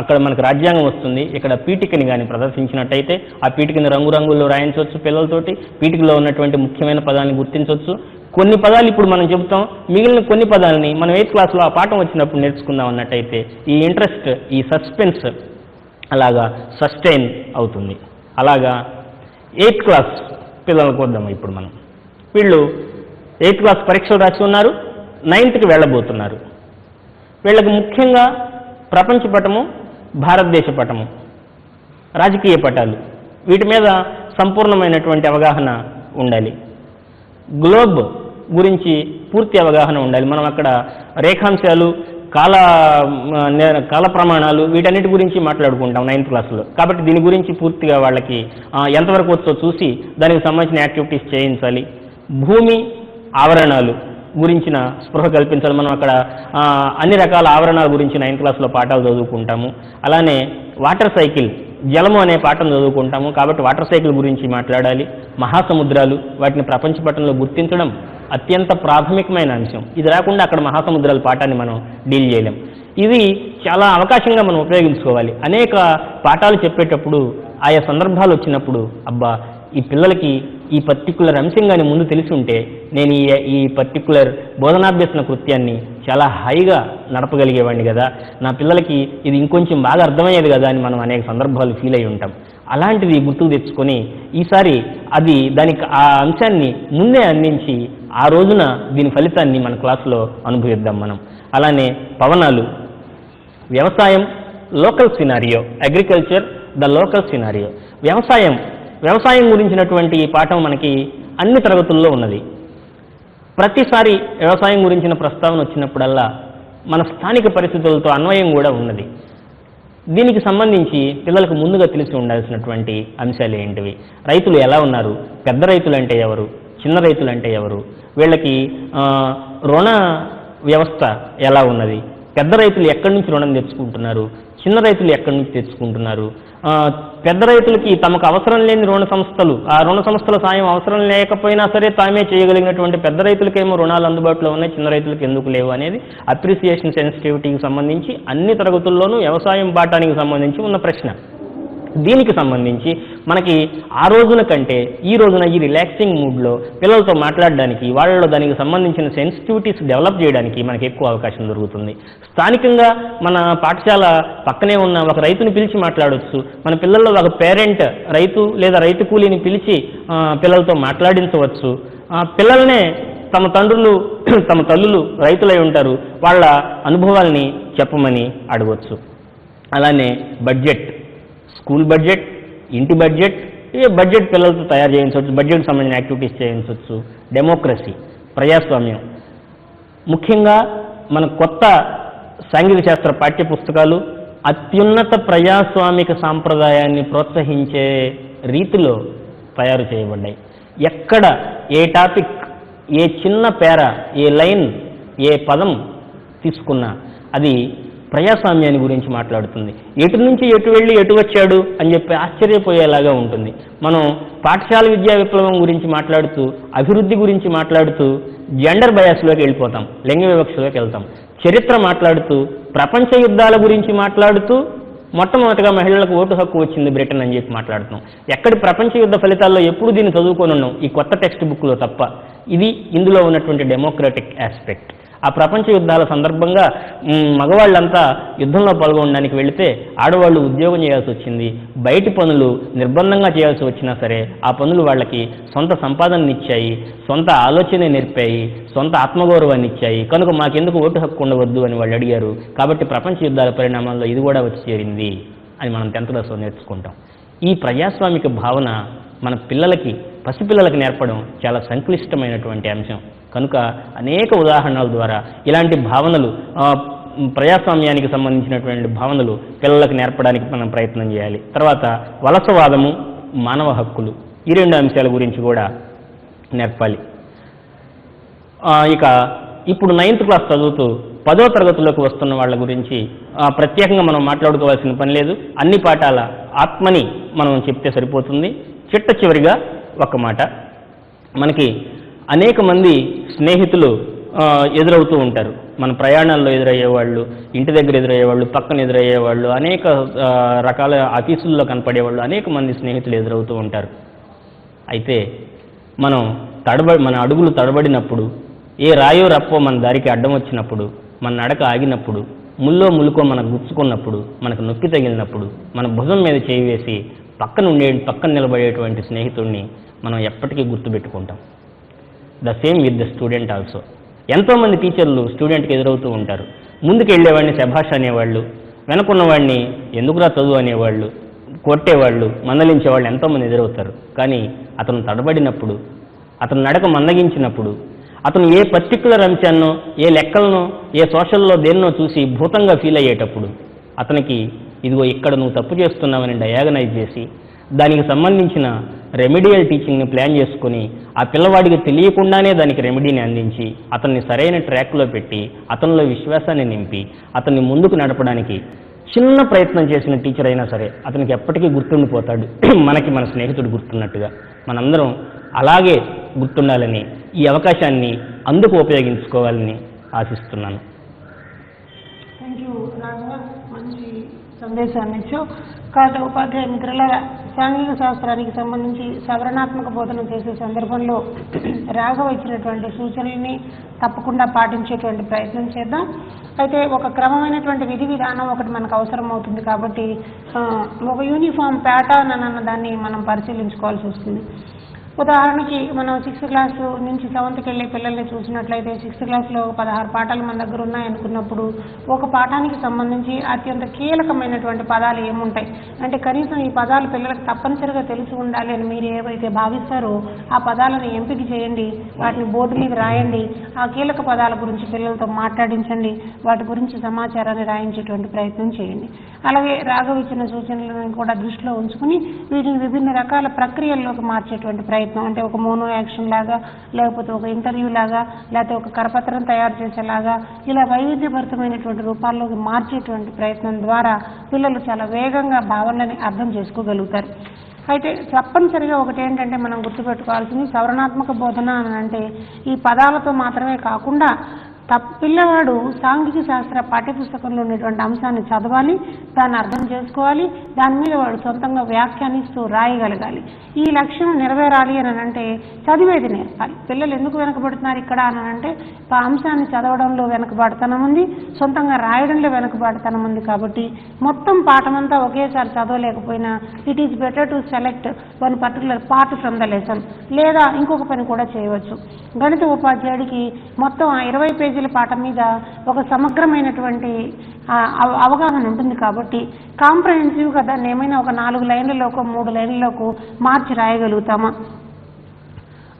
అక్కడ మనకు రాజ్యాంగం వస్తుంది, ఇక్కడ పీఠికని కానీ ప్రదర్శించినట్టయితే ఆ పీఠికని రంగురంగుల్లో రాయించవచ్చు పిల్లలతోటి. పీఠికలో ఉన్నటువంటి ముఖ్యమైన పదాన్ని గుర్తించవచ్చు. కొన్ని పదాలు ఇప్పుడు మనం చెబుతాం, మిగిలిన కొన్ని పదాలని మనం 8th క్లాస్లో ఆ పాఠం వచ్చినప్పుడు నేర్చుకుందాం అన్నట్టయితే ఈ ఇంట్రెస్ట్, ఈ సస్పెన్స్ అలాగా సస్టైన్ అవుతుంది. అలాగా 8th క్లాస్ పిల్లలకు వద్దాం ఇప్పుడు మనం. వీళ్ళు 8th క్లాస్ పరీక్షలు రాసి ఉన్నారు, 9th వెళ్ళబోతున్నారు. వీళ్ళకి ముఖ్యంగా ప్రపంచ పటము, భారతదేశ పటము, రాజకీయ పటాలు, వీటి మీద సంపూర్ణమైనటువంటి అవగాహన ఉండాలి. గ్లోబ్ గురించి పూర్తి అవగాహన ఉండాలి. మనం అక్కడ రేఖాంశాలు, కాల ప్రమాణాలు వీటన్నిటి గురించి మాట్లాడుకుంటాం 9th క్లాస్లో. కాబట్టి దీని గురించి పూర్తిగా వాళ్ళకి ఎంతవరకు వచ్చో చూసి దానికి సంబంధించిన యాక్టివిటీస్ చేయించాలి. భూమి ఆవరణాలు గురించిన స్పృహ కల్పించాలి. మనం అక్కడ అన్ని రకాల ఆవరణాల గురించి 9th క్లాస్లో పాఠాలు చదువుకుంటాము. అలానే వాటర్ సైకిల్, జలము అనే పాఠం చదువుకుంటాము. కాబట్టి వాటర్ సైకిల్ గురించి మాట్లాడాలి. మహాసముద్రాలు, వాటిని ప్రపంచ పటంలో గుర్తించడం అత్యంత ప్రాథమికమైన అంశం. ఇది రాకుండా అక్కడ మహాసముద్రాల పాఠాన్ని మనం డీల్ చేయలేం. ఇది చాలా అవకాశంగా మనం ఉపయోగించుకోవాలి. అనేక పాఠాలు చెప్పేటప్పుడు ఆయా సందర్భాలు వచ్చినప్పుడు అబ్బా ఈ పిల్లలకి ఈ పర్టికులర్ అంశం కానీ ముందు తెలిసి ఉంటే నేను ఈ పర్టికులర్ బోధనాభ్యసన కృత్యాన్ని చాలా హాయిగా నడపగలిగేవాడిని కదా, నా పిల్లలకి ఇది ఇంకొంచెం బాగా అర్థమయ్యేది కదా అని మనం అనేక సందర్భాలు ఫీల్ అయి ఉంటాం. అలాంటిది గుర్తుకు తెచ్చుకొని ఈసారి దానికి ఆ అంశాన్ని ముందే అందించి ఆ రోజున దీని ఫలితాన్ని మన క్లాసులో అనుభవిద్దాం మనం. అలానే పవనాలు, వ్యవసాయం, local scenario, agriculture the local scenario. వ్యవసాయం గురించినటువంటి ఈ పాఠం మనకి అన్ని తరగతుల్లో ఉన్నది. ప్రతిసారి వ్యవసాయం గురించిన ప్రస్తావన వచ్చినప్పుడల్లా మన స్థానిక పరిస్థితులతో అన్వయం కూడా ఉన్నది. దీనికి సంబంధించి పిల్లలకు ముందుగా తెలిసి ఉండాల్సినటువంటి అంశాలు ఏంటివి? రైతులు ఎలా ఉన్నారు? పెద్ద రైతులు అంటే ఎవరు? చిన్న రైతులు అంటే ఎవరు? వీళ్ళకి రుణ వ్యవస్థ ఎలా ఉన్నది? పెద్ద రైతులు ఎక్కడి నుంచి రుణం తెచ్చుకుంటున్నారు? చిన్న రైతులు ఎక్కడి నుంచి తెచ్చుకుంటున్నారు? పెద్ద రైతులకి తమకు అవసరం లేని రుణ సంస్థలు, ఆ రుణ సంస్థల సాయం అవసరం లేకపోయినా సరే తామే చేయగలిగినటువంటి పెద్ద రైతులకేమో రుణాలు అందుబాటులో ఉన్నాయి, చిన్న రైతులకు ఎందుకు లేవు అనేది అప్రిసియేషన్ సెన్సిటివిటీకి సంబంధించి అన్ని తరగతుల్లోనూ వ్యవసాయం పాఠానికి సంబంధించి ఉన్న ప్రశ్న. దీనికి సంబంధించి మనకి ఆ రోజున కంటే ఈ రోజున ఈ రిలాక్సింగ్ మూడ్లో పిల్లలతో మాట్లాడడానికి, వాళ్ళలో దానికి సంబంధించిన సెన్సిటివిటీస్ డెవలప్ చేయడానికి మనకి ఎక్కువ అవకాశం దొరుకుతుంది. స్థానికంగా మన పాఠశాల పక్కనే ఉన్న ఒక రైతుని పిలిచి మాట్లాడవచ్చు. మన పిల్లల్లో ఒక పేరెంట్ రైతు లేదా రైతు కూలీని పిలిచి పిల్లలతో మాట్లాడించవచ్చు. పిల్లలనే తమ తండ్రులు, తమ తల్లులు రైతులై ఉంటారు, వాళ్ళ అనుభవాల్ని చెప్పమని అడగవచ్చు. అలానే బడ్జెట్, స్కూల్ బడ్జెట్, ఇంటి బడ్జెట్, బడ్జెట్ పిల్లలతో తయారు చేయించవచ్చు, బడ్జెట్కి సంబంధించిన యాక్టివిటీస్ చేయించవచ్చు. డెమోక్రసీ, ప్రజాస్వామ్యం, ముఖ్యంగా మన కొత్త సాంఘిక శాస్త్ర పాఠ్య పుస్తకాలు అత్యున్నత ప్రజాస్వామిక సాంప్రదాయాన్ని ప్రోత్సహించే రీతిలో తయారు చేయబడ్డాయి. ఎక్కడ ఏ టాపిక్ ఏ చిన్న పేర, ఏ లైన్, ఏ పదం తీసుకున్నా అది ప్రజాస్వామ్యాన్ని గురించి మాట్లాడుతుంది. ఎటు నుంచి ఎటు వెళ్ళి ఎటు వచ్చాడు అని చెప్పి ఆశ్చర్యపోయేలాగా ఉంటుంది. మనం పాఠశాల విద్యా విప్లవం గురించి మాట్లాడుతూ, అభివృద్ధి గురించి మాట్లాడుతూ జెండర్ బయాస్లోకి వెళ్ళిపోతాం, లింగ వివక్షలోకి వెళ్తాం. చరిత్ర మాట్లాడుతూ, ప్రపంచ యుద్ధాల గురించి మాట్లాడుతూ మొట్టమొదటిగా మహిళలకు ఓటు హక్కు వచ్చింది బ్రిటన్ అని చెప్పి మాట్లాడుతున్నాం. ఎక్కడి ప్రపంచ యుద్ధ ఫలితాల్లో ఎప్పుడు దీన్ని చదువుకొని ఉన్నాం, ఈ కొత్త టెక్స్ట్ బుక్లో తప్ప. ఇది ఇందులో ఉన్నటువంటి డెమోక్రటిక్ ఆస్పెక్ట్. ఆ ప్రపంచ యుద్ధాల సందర్భంగా మగవాళ్ళంతా యుద్ధంలో పాల్గొనడానికి వెళితే ఆడవాళ్ళు ఉద్యోగం చేయాల్సి వచ్చింది. బయటి పనులు నిర్బంధంగా చేయాల్సి వచ్చినా సరే ఆ పనులు వాళ్ళకి సొంత సంపాదనని ఇచ్చాయి, సొంత ఆలోచన నేర్పాయి, సొంత ఆత్మగౌరవాన్ని ఇచ్చాయి. కనుక మాకెందుకు ఓటు హక్కు ఉండవద్దు అని వాళ్ళు అడిగారు. కాబట్టి ప్రపంచ యుద్ధాల పరిణామాల్లో ఇది కూడా వచ్చి చేరింది అని మనం 10th క్లాస్లో నేర్చుకుంటాం. ఈ ప్రజాస్వామిక భావన మన పిల్లలకి, పసిపిల్లలకి నేర్పడం చాలా సంక్లిష్టమైనటువంటి అంశం. కనుక అనేక ఉదాహరణల ద్వారా ఇలాంటి భావనలు, ప్రజాస్వామ్యానికి సంబంధించినటువంటి భావనలు పిల్లలకు నేర్పడానికి మనం ప్రయత్నం చేయాలి. తర్వాత వలసవాదము, మానవ హక్కులు, ఈ 2 అంశాల గురించి కూడా నేర్పాలి. ఇక ఇప్పుడు 9th క్లాస్ చదువుతూ 10వ తరగతిలోకి వస్తున్న వాళ్ళ గురించి ప్రత్యేకంగా మనం మాట్లాడుకోవాల్సిన పని లేదు. అన్ని పాఠాల ఆత్మని మనం చెప్తే సరిపోతుంది. చిట్ట చివరిగా ఒక మాట, మనకి అనేక మంది స్నేహితులు ఎదురవుతూ ఉంటారు. మన ప్రయాణాల్లో ఎదురయ్యేవాళ్ళు, ఇంటి దగ్గర ఎదురయ్యేవాళ్ళు, పక్కన ఎదురయ్యేవాళ్ళు, అనేక రకాల ఆఫీసుల్లో కనపడేవాళ్ళు, అనేక మంది స్నేహితులు ఎదురవుతూ ఉంటారు. అయితే మన అడుగులు తడబడినప్పుడు, ఏ రాయో రప్పో మన దారికి అడ్డం వచ్చినప్పుడు, మన నడక ఆగినప్పుడు, ముల్లో ములుకో మనకు గుచ్చుకున్నప్పుడు, మనకు నొప్పి తగిలినప్పుడు, మన భుజం మీద చేయి వేసి పక్కన నిలబడేటువంటి స్నేహితుడిని మనం ఎప్పటికీ గుర్తుపెట్టుకుంటాం. The same with the student also. ఎంతోమంది టీచర్లు స్టూడెంట్కి ఎదురవుతూ ఉంటారు. ముందుకు వెళ్ళేవాడిని శభాష్ అనేవాళ్ళు, వెనకున్నవాడిని ఎందుకురా చదువు అనేవాళ్ళు, కొట్టేవాళ్ళు, మందలించేవాళ్ళు ఎంతోమంది ఎదురవుతారు. కానీ అతను తడబడినప్పుడు, అతను నడక మందగించినప్పుడు, అతను ఏ పర్టిక్యులర్ అంశాన్నో, ఏ లెక్కలనో, ఏ సోషల్లో దేన్నో చూసి భూతంగా ఫీల్ అయ్యేటప్పుడు అతనికి ఇదిగో ఇక్కడ నువ్వు తప్పు చేస్తున్నావని డయాగనైజ్ చేసి దానికి సంబంధించిన రెమెడియల్ టీచింగ్ని ప్లాన్ చేసుకుని ఆ పిల్లవాడికి తెలియకుండానే దానికి రెమెడీని అందించి అతన్ని సరైన ట్రాక్లో పెట్టి అతనిలో విశ్వాసాన్ని నింపి అతన్ని ముందుకు నడపడానికి చిన్న ప్రయత్నం చేసిన టీచర్ అయినా సరే అతనికి ఎప్పటికీ గుర్తుండిపోతాడు. మనకి మన స్నేహితుడు గుర్తున్నట్టుగా మనందరం అలాగే గుర్తుండాలని, ఈ అవకాశాన్ని అందుకు ఉపయోగించుకోవాలని ఆశిస్తున్నాను. థ్యాంక్ యూ రాఘవ, మంచి సందేశాన్ని ఇచ్చావు. కాబట్టి ఉపాధ్యాయ మిత్రులారా, సాంఘిక శాస్త్రానికి సంబంధించి సవరణాత్మక బోధన చేసే సందర్భంలో రాఘవ ఇచ్చినటువంటి సూచనల్ని తప్పకుండా పాటించేటువంటి ప్రయత్నం చేద్దాం. అయితే ఒక క్రమమైనటువంటి విధి విధానం ఒకటి మనకు అవసరం అవుతుంది. కాబట్టి ఒక యూనిఫామ్ ప్యాటర్న్ అన్న దాన్ని మనం పరిశీలించుకోవాల్సి వస్తుంది. ఉదాహరణకి మనం 6th క్లాస్ నుంచి 7th వెళ్ళే పిల్లల్ని చూసినట్లయితే 6th క్లాస్లో 16 పాఠాలు మన దగ్గర ఉన్నాయనుకున్నప్పుడు ఒక పాఠానికి సంబంధించి అత్యంత కీలకమైనటువంటి పదాలు ఏముంటాయి అంటే కనీసం ఈ పదాలు పిల్లలకు తప్పనిసరిగా తెలిసి ఉండాలి అని మీరు ఏవైతే భావిస్తారో ఆ పదాలను ఎంపిక చేయండి, వాటిని బోర్డు మీద రాయండి, ఆ కీలక పదాల గురించి పిల్లలతో మాట్లాడించండి, వాటి గురించి సమాచారాన్ని రాయించేటువంటి ప్రయత్నం చేయండి. అలాగే రాఘవ ఇచ్చిన సూచనలను కూడా దృష్టిలో ఉంచుకుని వీటిని విభిన్న రకాల ప్రక్రియల్లోకి మార్చేటువంటి ప్రయత్నం, అంటే ఒక మోనో యాక్షన్ లాగా, లేకపోతే ఒక ఇంటర్వ్యూ లాగా, లేకపోతే ఒక కరపత్రం తయారు చేసేలాగా, ఇలా వైవిధ్యభరితమైనటువంటి రూపాల్లోకి మార్చేటువంటి ప్రయత్నం ద్వారా పిల్లలు చాలా వేగంగా భావనని అర్థం చేసుకోగలుగుతారు. అయితే తప్పనిసరిగా ఒకటి ఏంటంటే మనం గుర్తుపెట్టుకోవాల్సింది, సవరణాత్మక బోధన అని అంటే ఈ పదాలతో మాత్రమే కాకుండా పిల్లవాడు సాంఘిక శాస్త్ర పాఠ్యపుస్తకంలో ఉన్నటువంటి అంశాన్ని చదవాలి, దాన్ని అర్థం చేసుకోవాలి, దాని మీద వాడు సొంతంగా వ్యాఖ్యానిస్తూ రాయగలగాలి. ఈ లక్ష్యం నెరవేరాలి అని అంటే చదివేది నేర్పాలి. పిల్లలు ఎందుకు వెనకబడుతున్నారు ఇక్కడ అని అంటే ఆ అంశాన్ని చదవడంలో వెనకబాటుతనం ఉంది, సొంతంగా రాయడంలో వెనకబాటుతనం ఉంది. కాబట్టి మొత్తం పాఠమంతా ఒకేసారి చదవలేకపోయినా it is better to select one particular part from the lesson, లేదా ఇంకొక పని కూడా చేయవచ్చు. గణిత ఉపాధ్యాయుడికి మొత్తం 20 పేజీల పాఠం మీద ఒక సమగ్రమైనటువంటి అవగాహన ఉంటుంది. కాబట్టి కాంప్రహెన్సివ్గా దాన్ని ఏమైనా ఒక 4 లైన్లలోకో 3 లైన్లలోకో మార్చి రాయగలుగుతామా?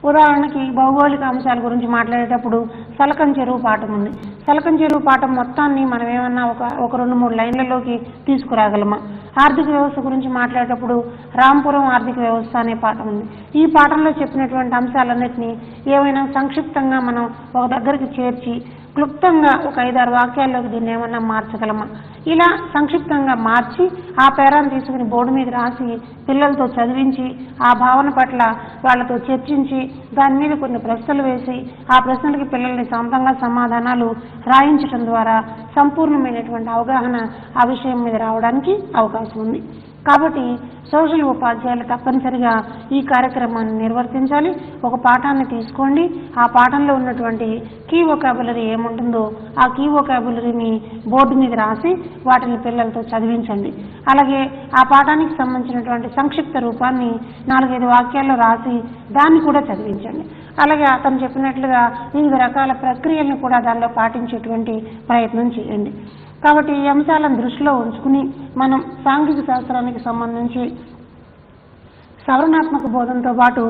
ఉదాహరణకి భౌగోళిక అంశాల గురించి మాట్లాడేటప్పుడు సలకం చెరువు పాఠం ఉంది. చలకం చెరువు పాఠం మొత్తాన్ని మనం ఏమన్నా ఒక 2-3 లైన్లలోకి తీసుకురాగలమా? ఆర్థిక వ్యవస్థ గురించి మాట్లాడేటప్పుడు రాంపురం ఆర్థిక వ్యవస్థ అనే పాఠం ఉంది. ఈ పాఠంలో చెప్పినటువంటి అంశాలన్నింటినీ ఏమైనా సంక్షిప్తంగా మనం ఒక దగ్గరికి చేర్చి క్లుప్తంగా ఒక 5-6 వాక్యాల్లోకి దీన్ని ఏమన్నా మార్చగలమా? ఇలా సంక్షిప్తంగా మార్చి ఆ పేరాన్ని తీసుకుని బోర్డు మీద రాసి పిల్లలతో చదివించి ఆ భావన పట్ల వాళ్ళతో చర్చించి దాని మీద కొన్ని ప్రశ్నలు వేసి ఆ ప్రశ్నలకి పిల్లల్ని సొంతంగా సమాధానాలు రాయించడం ద్వారా సంపూర్ణమైనటువంటి అవగాహన ఆ విషయం మీద రావడానికి అవకాశం ఉంది. కాబట్టి సోషల్ ఉపాధ్యాయులు తప్పనిసరిగా ఈ కార్యక్రమాన్ని నిర్వర్తించాలి. ఒక పాఠాన్ని తీసుకోండి, ఆ పాఠంలో ఉన్నటువంటి కీ వొకాబులరీ ఏముంటుందో ఆ కీ వొకాబులరీని బోర్డు మీద రాసి వాటిని పిల్లలతో చదివించండి. అలాగే ఆ పాఠానికి సంబంధించినటువంటి సంక్షిప్త రూపాన్ని 4-5 వాక్యాల్లో రాసి దాన్ని కూడా చదివించండి. అలాగే అతను చెప్పినట్లుగా వివిధ రకాల ప్రక్రియలను కూడా దానిలో పాటించేటువంటి ప్రయత్నం చేయండి. కాబట్టి ఈ అంశాలను దృష్టిలో ఉంచుకుని మనం సాంఘిక శాస్త్రానికి సంబంధించి సవరణాత్మక బోధనతో పాటు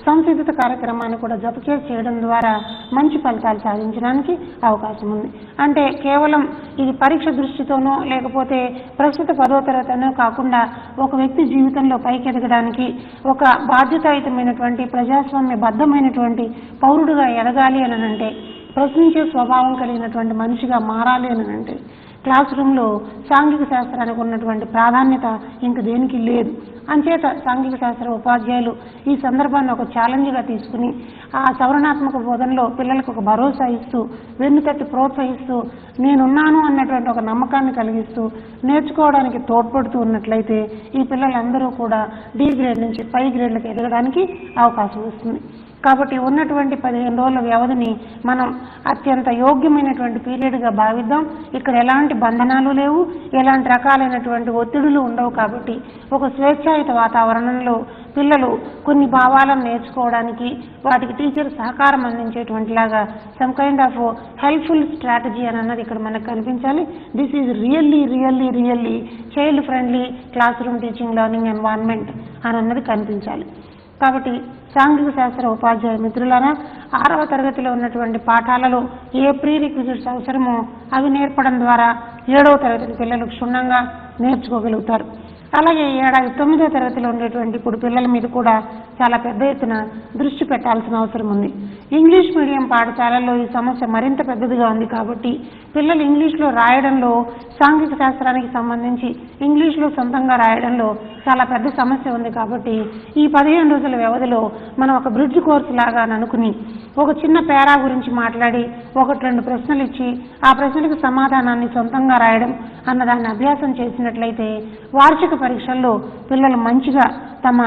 సంసిద్ధత కార్యక్రమాన్ని కూడా జతచేసి చేయడం ద్వారా మంచి ఫలితాలు సాధించడానికి అవకాశం ఉంది. అంటే కేవలం ఇది పరీక్ష దృష్టితోనో లేకపోతే ప్రస్తుత 10వ తరగతినో కాకుండా ఒక వ్యక్తి జీవితంలో పైకి ఎదగడానికి ఒక బాధ్యతాయుతమైనటువంటి ప్రజాస్వామ్యబద్ధమైనటువంటి పౌరుడుగా ఎదగాలి అని అంటే, ప్రశ్నించే స్వభావం కలిగినటువంటి మనిషిగా మారాలి అని అంటే క్లాస్ రూమ్లో సాంఘిక శాస్త్రానికి ఉన్నటువంటి ప్రాధాన్యత ఇంక దేనికి లేదు. అంచేత సాంఘిక శాస్త్ర ఉపాధ్యాయులు ఈ సందర్భాన్ని ఒక ఛాలెంజ్గా తీసుకుని ఆ సవరణాత్మక బోధనలో పిల్లలకు ఒక భరోసా ఇస్తూ వెన్నుతట్టి ప్రోత్సహిస్తూ నేనున్నాను అన్నటువంటి ఒక నమ్మకాన్ని కలిగిస్తూ నేర్చుకోవడానికి తోడ్పడుతూ ఉన్నట్లయితే ఈ పిల్లలందరూ కూడా D గ్రేడ్ నుంచి పై గ్రేడ్లకు ఎదగడానికి అవకాశం వస్తుంది. కాబట్టి ఉన్నటువంటి 15 రోజుల వ్యవధిని మనం అత్యంత యోగ్యమైనటువంటి పీరియడ్గా భావిద్దాం. ఇక్కడ ఎలాంటి బంధనాలు లేవు, ఎలాంటి రకాలైనటువంటి ఒత్తిడులు ఉండవు. కాబట్టి ఒక స్వేచ్ఛాయుత వాతావరణంలో పిల్లలు కొన్ని భావాలను నేర్చుకోవడానికి వాటికి టీచర్ సహకారం అందించేటువంటి లాగా some kind of helpful strategy అని అన్నది ఇక్కడ మనకు కనిపించాలి. This is really child friendly class room teaching learning environment అని అన్నది కనిపించాలి. కాబట్టి సాంఘిక శాస్త్ర ఉపాధ్యాయ మిత్రులారా, 6వ తరగతిలో ఉన్నటువంటి పాఠాలలో ఏ ప్రీ రిక్విజిట్స్ అవసరమో అవి నేర్పడం ద్వారా 7వ తరగతి పిల్లలు క్షుణ్ణంగా నేర్చుకోగలుగుతారు. అలాగే ఏడాది 9వ తరగతిలో ఉండేటువంటి ఇప్పుడు పిల్లల మీద కూడా చాలా పెద్ద ఎత్తున దృష్టి పెట్టాల్సిన అవసరం ఉంది. ఇంగ్లీష్ మీడియం పాఠశాలల్లో ఈ సమస్య మరింత పెద్దదిగా ఉంది. కాబట్టి పిల్లలు ఇంగ్లీష్లో రాయడంలో సాంఘిక శాస్త్రానికి సంబంధించి ఇంగ్లీష్లో సొంతంగా రాయడంలో చాలా పెద్ద సమస్య ఉంది. కాబట్టి ఈ 15 రోజుల వ్యవధిలో మనం ఒక బ్రిడ్జ్ కోర్సు లాగా అనుకుని ఒక చిన్న పేరా గురించి మాట్లాడి 1-2 ప్రశ్నలు ఇచ్చి ఆ ప్రశ్నలకు సమాధానాన్ని సొంతంగా రాయడం అన్నదాన్ని అభ్యాసం చేసినట్లయితే వార్షిక పరీక్షల్లో పిల్లలు మంచిగా తమ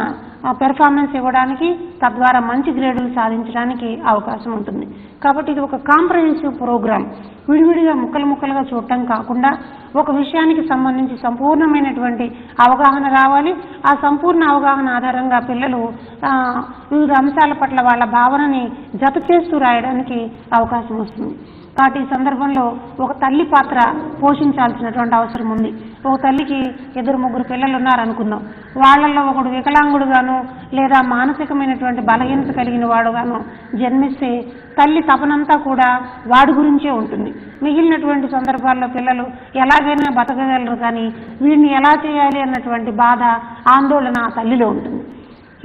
పెర్ఫార్మెన్స్ ఇవ్వడానికి, తద్వారా మంచి గ్రేడులు సాధించడానికి అవకాశం ఉంటుంది. కాబట్టి ఇది ఒక కాంప్రహెన్సివ్ ప్రోగ్రామ్. విడివిడిగా ముక్కలుగా చూడటం కాకుండా ఒక విషయానికి సంబంధించి సంపూర్ణమైనటువంటి అవగాహన రావాలి. ఆ సంపూర్ణ అవగాహన ఆధారంగా పిల్లలు వివిధ అంశాల పట్ల వాళ్ళ భావనని జత చేస్తూ రాయడానికి అవకాశం వస్తుంది. కాబట్టి ఈ సందర్భంలో ఒక తల్లి పాత్ర పోషించాల్సినటువంటి అవసరం ఉంది. ఒక తల్లికి 2-3 పిల్లలు ఉన్నారనుకుందాం. వాళ్ళల్లో ఒకడు వికలాంగుడుగాను లేదా మానసికమైనటువంటి బలహీనత కలిగిన వాడుగాను జన్మిస్తే తల్లి తపనంతా కూడా వాడి గురించే ఉంటుంది. మిగిలినటువంటి సందర్భాల్లో పిల్లలు ఎలాగైనా బతకగలరు, కానీ వీడిని ఎలా చేయాలి అన్నటువంటి బాధ, ఆందోళన ఆ తల్లిలో ఉంటుంది.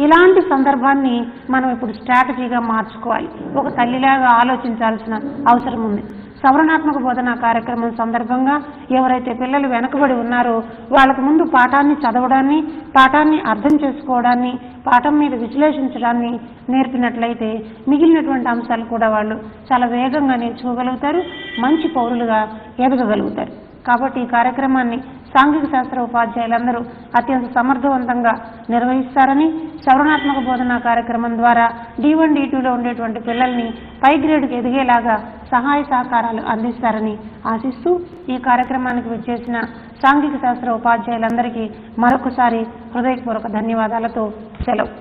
ఇలాంటి సందర్భాన్ని మనం ఇప్పుడు స్ట్రాటజీగా మార్చుకోవాలి. ఒక తల్లిలాగా ఆలోచించాల్సిన అవసరం ఉంది. సవరణాత్మక బోధనా కార్యక్రమం సందర్భంగా ఎవరైతే పిల్లలు వెనుకబడి ఉన్నారో వాళ్ళకు ముందు పాఠాన్ని చదవడాన్ని, పాఠాన్ని అర్థం చేసుకోవడాన్ని, పాఠం మీద విశ్లేషించడాన్ని నేర్పినట్లయితే మిగిలినటువంటి అంశాలు కూడా వాళ్ళు చాలా వేగంగా నేర్చుకోగలుగుతారు, మంచి పౌరులుగా ఎదగగలుగుతారు. కాబట్టి ఈ కార్యక్రమాన్ని సాంఘిక శాస్త్ర ఉపాధ్యాయులందరూ అత్యంత సమర్థవంతంగా నిర్వహిస్తారని, సవరణాత్మక బోధనా కార్యక్రమం ద్వారా D1, D2లో ఉండేటువంటి పిల్లల్ని పై గ్రేడ్కి ఎదిగేలాగా సహాయ సహకారాలు అందిస్తారని ఆశిస్తూ ఈ కార్యక్రమానికి విచ్చేసిన సాంఘిక శాస్త్ర ఉపాధ్యాయులందరికీ మరొకసారి హృదయపూర్వక ధన్యవాదాలతో సెలవు.